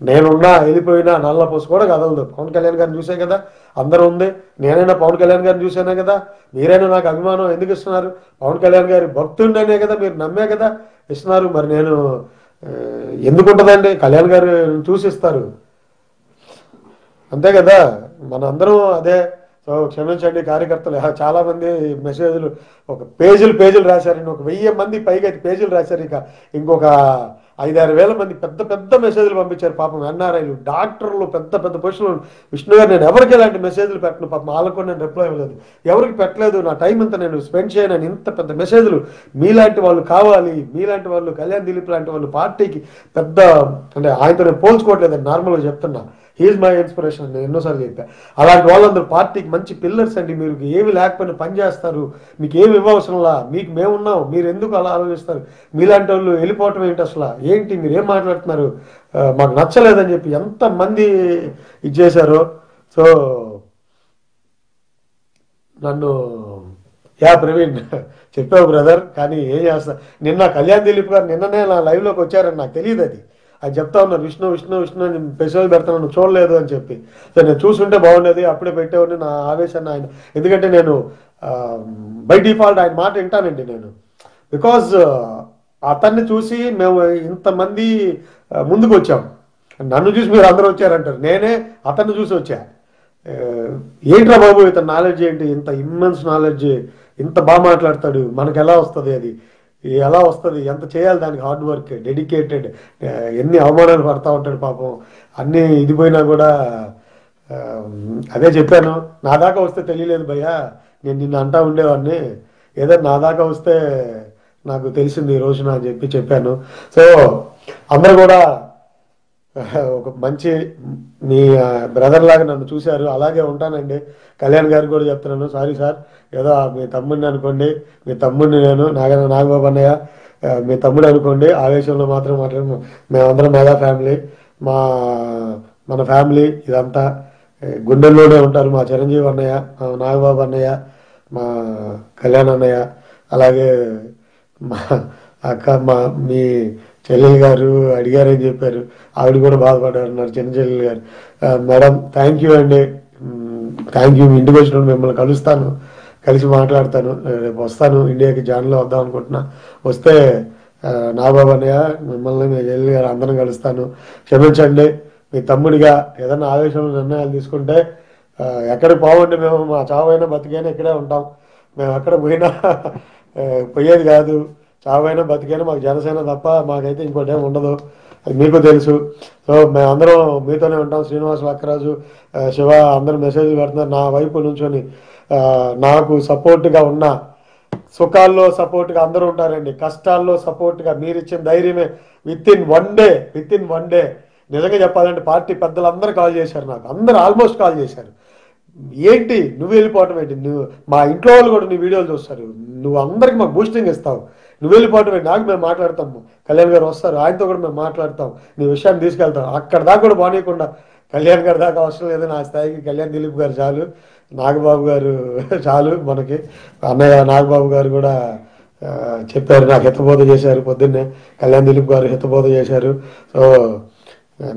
నేనున్నా వెళ్ళిపోయినా నల్ల పొసు కూడా కదలదు. పవన్ కళ్యాణ్ గారిని చూసే కదా అందరూ ఉంది, నేనైనా పవన్ కళ్యాణ్ గారిని చూసానే కదా, మీరైనా నాకు అభిమానం ఎందుకు ఇస్తున్నారు, పవన్ కళ్యాణ్ గారి భక్తుండనే కదా మీరు నమ్మే కదా ఇస్తున్నారు. మరి నేను ఎందుకు ఉంటుందండి, కళ్యాణ్ గారు చూసిస్తారు అంతే కదా, మన అందరం అదే. సో క్షమించండి కార్యకర్తలు, చాలా మంది మెసేజ్లు ఒక పేజీలు రాశారండి, ఒక 1000 మంది పైగా పేజీలు రాశారు. ఇంకొక 5-6 వేల మంది పెద్ద పెద్ద మెసేజ్లు పంపించారు. పాపం ఎన్ఆర్ఐలు, డాక్టర్లు, పెద్ద పెద్ద పొజిషన్లు. విష్ణు గారు నేను ఎవరికి ఇలాంటి మెసేజ్లు పెట్టను, పాపం వాళ్ళకు కూడా నేను రిప్లై ఇవ్వలేదు, ఎవరికి పెట్టలేదు, నా టైం అంతా నేను స్పెండ్ చేయను. ఇంత పెద్ద మెసేజ్లు మీలాంటి వాళ్ళు కావాలి, మీలాంటి వాళ్ళు కళ్యాణ్ దిలీప్ లాంటి వాళ్ళు పార్టీకి పెద్ద, అంటే ఆయనతో నేను పోల్చుకోవట్లేదండి, నార్మల్గా చెప్తున్నా, హీఈస్ మై ఇన్స్పిరేషన్. నేను ఎన్నోసార్లు చెప్పా, అలాంటి వాళ్ళందరూ పార్టీకి మంచి పిల్లర్స్ అండి. మీరు ఏమి లేకపోయినా పని చేస్తారు, మీకు ఏమి ఇవ్వవసరంలా, మీకు మేమున్నాం, మీరు ఎందుకు అలా ఆలోచిస్తారు, మీలాంటి వాళ్ళు వెళ్ళిపోవటం ఏంటి, అసలు ఏంటి మీరు ఏం మాట్లాడుతున్నారు, మాకు నచ్చలేదని చెప్పి ఎంతమంది ఇచ్చేశారో. సో నన్ను ప్రవీణ్ చెప్పావు బ్రదర్, కానీ ఏం చేస్తా, నిన్న కళ్యాణ్ దిలీప్ గారు నిన్ననే నా లైవ్లోకి వచ్చారని నాకు తెలియదు. అది చెప్తా ఉన్నారు, విష్ణు అని మెసేజ్ పెడతాను చూడలేదు అని చెప్పి. సో నేను చూసుంటే బాగుండేది, అప్పుడే పెట్టేవాడిని. నా ఆవేశాన్ని ఆయన, ఎందుకంటే నేను బై డిఫాల్ట్ ఆయన మాట వింటానండి నేను, బికాజ్ అతన్ని చూసి మేము ఇంతమంది ముందుకు వచ్చాం. నన్ను చూసి మీరు అందరూ వచ్చారంటారు, నేనే అతన్ని చూసి వచ్చా. ఏంట్రా బాబు ఇతని నాలెడ్జ్ ఏంటి, ఇంత ఇమ్మెన్స్ నాలెడ్జ్, ఇంత బాగా మాట్లాడతాడు, మనకు ఎలా వస్తుంది, అది ఎలా వస్తుంది, ఎంత చేయాలి దానికి, హార్డ్ వర్క్, డెడికేటెడ్, ఎన్ని అవమానాలు పడతా ఉంటాడు పాపం. అన్నీ ఇది పోయినా కూడా అదే చెప్పాను, నా దాకా వస్తే తెలియలేదు భయ్యా, నేను నిన్ను అంటా ఉండేవాడిని, ఏదో నా దాకా వస్తే నాకు తెలిసింది ఈ రోజున అని చెప్పాను. సో అందరు కూడా ఒక మంచి మీ బ్రదర్ లాగా నన్ను చూశారు, అలాగే ఉంటానండి. కళ్యాణ్ గారికి కూడా చెప్తున్నాను, సారీ సార్, ఏదో మీ తమ్ముడిని అనుకోండి, మీ తమ్ముడిని నేను నాగబాబు అన్నయ్య మీ తమ్ముడు అనుకోండి, ఆవేశంలో మాత్రం మాట్లాడము. మేమందరం మెగా ఫ్యామిలీ, మన ఫ్యామిలీ ఇదంతా గుండెల్లోనే ఉంటారు. మా చిరంజీవి అన్నయ్య, మా నాగబాబు అన్నయ్య, మా కళ్యాణ్ అన్నయ్య, అలాగే మా అక్క, మీ చెల్లెలు గారు అడిగారని చెప్పారు, ఆవిడ కూడా బాధపడ్డారు అన్నారు చిన్న చెల్లెలు గారు. మేడం థ్యాంక్ యూ అండి, థ్యాంక్ యూ. ఇంటికి వచ్చినప్పుడు మిమ్మల్ని కలుస్తాను, కలిసి మాట్లాడతాను. రేపు వస్తాను ఇండియాకి, జాన్లో వద్దాం అనుకుంటున్నా. వస్తే నాగబాబు అన్నయ్య మిమ్మల్ని మీ జైలు గారు అందరం కలుస్తాను, క్షమించండి. మీ తమ్ముడిగా ఏదైనా ఆవేశంలో నిర్ణయాలు తీసుకుంటే ఎక్కడికి పోవండి, మేము మా చావైనా బతికైనా ఇక్కడే ఉంటాం. మేము ఎక్కడ పోయినా పోయేది కాదు. చావైనా బతికైనా మాకు జనసేన తప్ప మాకైతే ఇంకోటి ఏమి ఉండదు, అది మీకు తెలుసు. సో మేమందరం మీతోనే ఉంటాం. శ్రీనివాస్ లక్కరాజు, శివ అందరూ మెసేజ్ పెడుతున్నారు నా వైపు నుంచొని. నాకు సపోర్ట్గా ఉన్న, సుఖాల్లో సపోర్ట్గా అందరూ ఉంటారండి, కష్టాల్లో సపోర్ట్గా మీరు ఇచ్చిన ధైర్యమే. విత్ ఇన్ వన్ డే నిజంగా చెప్పాలంటే పార్టీ పెద్దలందరూ కాల్ చేశారు నాకు, అందరూ ఆల్మోస్ట్ కాల్ చేశారు. ఏంటి నువ్వు వెళ్ళిపోవటం ఏంటి, నువ్వు మా ఇంట్లో వాళ్ళు కూడా నీ వీడియోలు చూస్తారు, నువ్వు అందరికి మాకు బూస్టింగ్ ఇస్తావు, నువ్వు వెళ్ళిపోవటం ఏంటి, నాకు మేము మాట్లాడతాము, కళ్యాణ్ గారు వస్తారు ఆయనతో కూడా మేము మాట్లాడతాం, నీ విషయాన్ని తీసుకెళ్తాం. అక్కడ దాకా కూడా బాగానేయకుండా కళ్యాణ్ గారి దాకా అవసరం లేదు, నా స్థాయికి కళ్యాణ్ దిలీప్ గారు చాలు, నాగబాబు గారు చాలు మనకి. అన్నయ్య నాగబాబు గారు కూడా చెప్పారు, నాకు హితబోధ చేశారు పొద్దున్నే, కళ్యాణ్ దిలీప్ గారు హితబోధ చేశారు. సో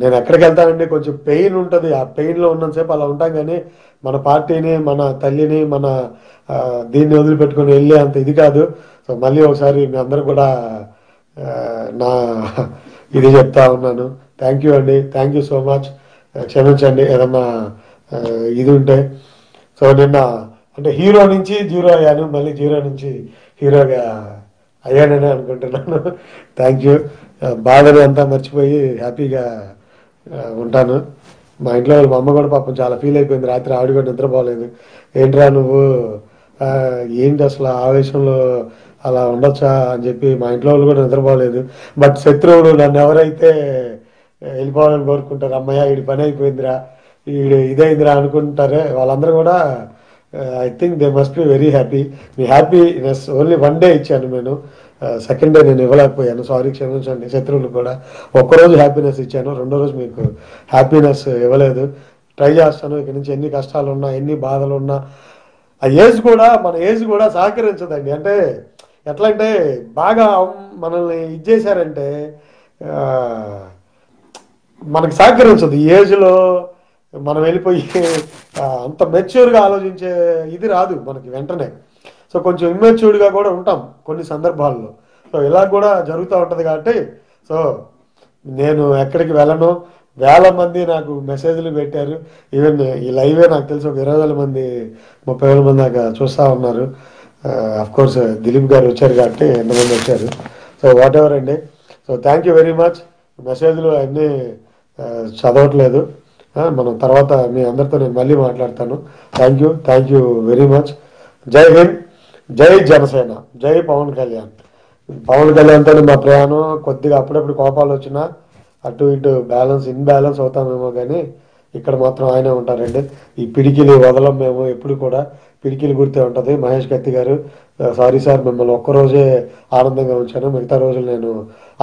నేను ఎక్కడికి వెళ్తానండి, కొంచెం పెయిన్ ఉంటుంది, ఆ పెయిన్లో ఉన్నంతసేపు అలా ఉంటాం, కానీ మన పార్టీని, మన తల్లిని, మన దీన్ని వదిలిపెట్టుకుని వెళ్ళే అంత ఇది కాదు. సో మళ్ళీ ఒకసారి మీ అందరూ కూడా నా ఇది చెప్తా ఉన్నాను. థ్యాంక్ యూ అండి, థ్యాంక్ యూ సో మచ్. క్షమించండి ఏదన్నా ఇది ఉంటే. సో నిన్న అంటే హీరో నుంచి జీరో అయ్యాను, మళ్ళీ జీరో నుంచి హీరోగా అయ్యానని అనుకుంటున్నాను. Thank you. బాధని అంతా మర్చిపోయి హ్యాపీగా ఉంటాను. మా ఇంట్లో వాళ్ళు, మా అమ్మ కూడా పాపం చాలా ఫీల్ అయిపోయింది రాత్రి, ఆవిడ కూడా నిద్రపోలేదు. ఏంట్రా నువ్వు, ఏంటి అసలు ఆవేశంలో అలా ఉండొచ్చా అని చెప్పి మా ఇంట్లో వాళ్ళు కూడా నిద్రపోలేదు. బట్ శత్రువులు నన్ను ఎవరైతే వెళ్ళిపోవాలని కోరుకుంటారు, అమ్మయ్య వీడి పని అయిపోయిందిరా, వీడు ఇదైందిరా అనుకుంటారే, వాళ్ళందరూ కూడా I think they must be very happy. Me happiness only one day ఇచ్చాను నేను, సెకండ్ డే నేను ఇవ్వలేకపోయాను, సారీ క్షమించండి. శత్రువులు కూడా ఒక్కరోజు హ్యాపీనెస్ ఇచ్చాను, రెండో రోజు మీకు హ్యాపీనెస్ ఇవ్వలేదు. ట్రై చేస్తాను ఇక్కడి నుంచి, ఎన్ని కష్టాలు ఉన్నా, ఎన్ని బాధలు ఉన్నా. ఆ ఏజ్ కూడా, మన ఏజ్ కూడా సహకరించదండి. అంటే ఎట్లా అంటే బాగా మనల్ని ఇది చేశారంటే మనకు సహకరించదు. ఈ ఏజ్లో మనం వెళ్ళిపోయి అంత మెచ్యూర్గా ఆలోచించే ఇది రాదు మనకి వెంటనే. సో కొంచెం ఇమ్మెచ్యూర్డ్గా కూడా ఉంటాం కొన్ని సందర్భాల్లో. సో ఇలా కూడా జరుగుతూ ఉంటుంది కాబట్టి సో నేను ఎక్కడికి వెళ్ళను. వేల మంది నాకు మెసేజ్లు పెట్టారు. ఈవెన్ ఈ లైవే నాకు తెలిసి ఒక 20,000 మంది 30,000 మంది దాకా చూస్తూ ఉన్నారు. కోర్స్ దిలీప్ గారు వచ్చారు కాబట్టి ఎంతమంది వచ్చారు. సో వాట్ ఎవర్ అండి. So thank you very much. మెసేజ్లు అన్నీ చదవట్లేదు, మనం తర్వాత మీ అందరితో నేను మళ్ళీ మాట్లాడతాను. Thank you very much. జై హింద్, జై జనసేన, జై పవన్ కళ్యాణ్. పవన్ కళ్యాణ్తో మా ప్రయాణం కొద్దిగా అప్పుడప్పుడు కోపాలు వచ్చినా అటు ఇటు ఇన్బ్యాలెన్స్ అవుతామేమో, కానీ ఇక్కడ మాత్రం ఆయనే ఉంటారండి. ఈ పిడికిలి వదలం మేము ఎప్పుడు కూడా, పిడికిలి గుర్తే ఉంటుంది. మహేష్ కత్తి గారు, సారీ సార్ మిమ్మల్ని ఒక్కరోజే ఆనందంగా ఉంచాను, మిగతా రోజులు నేను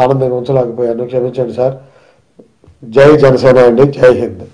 ఆనందంగా ఉంచలేకపోయాను, క్షమించండి సార్. జై జనసేన అండి, జై హింద్.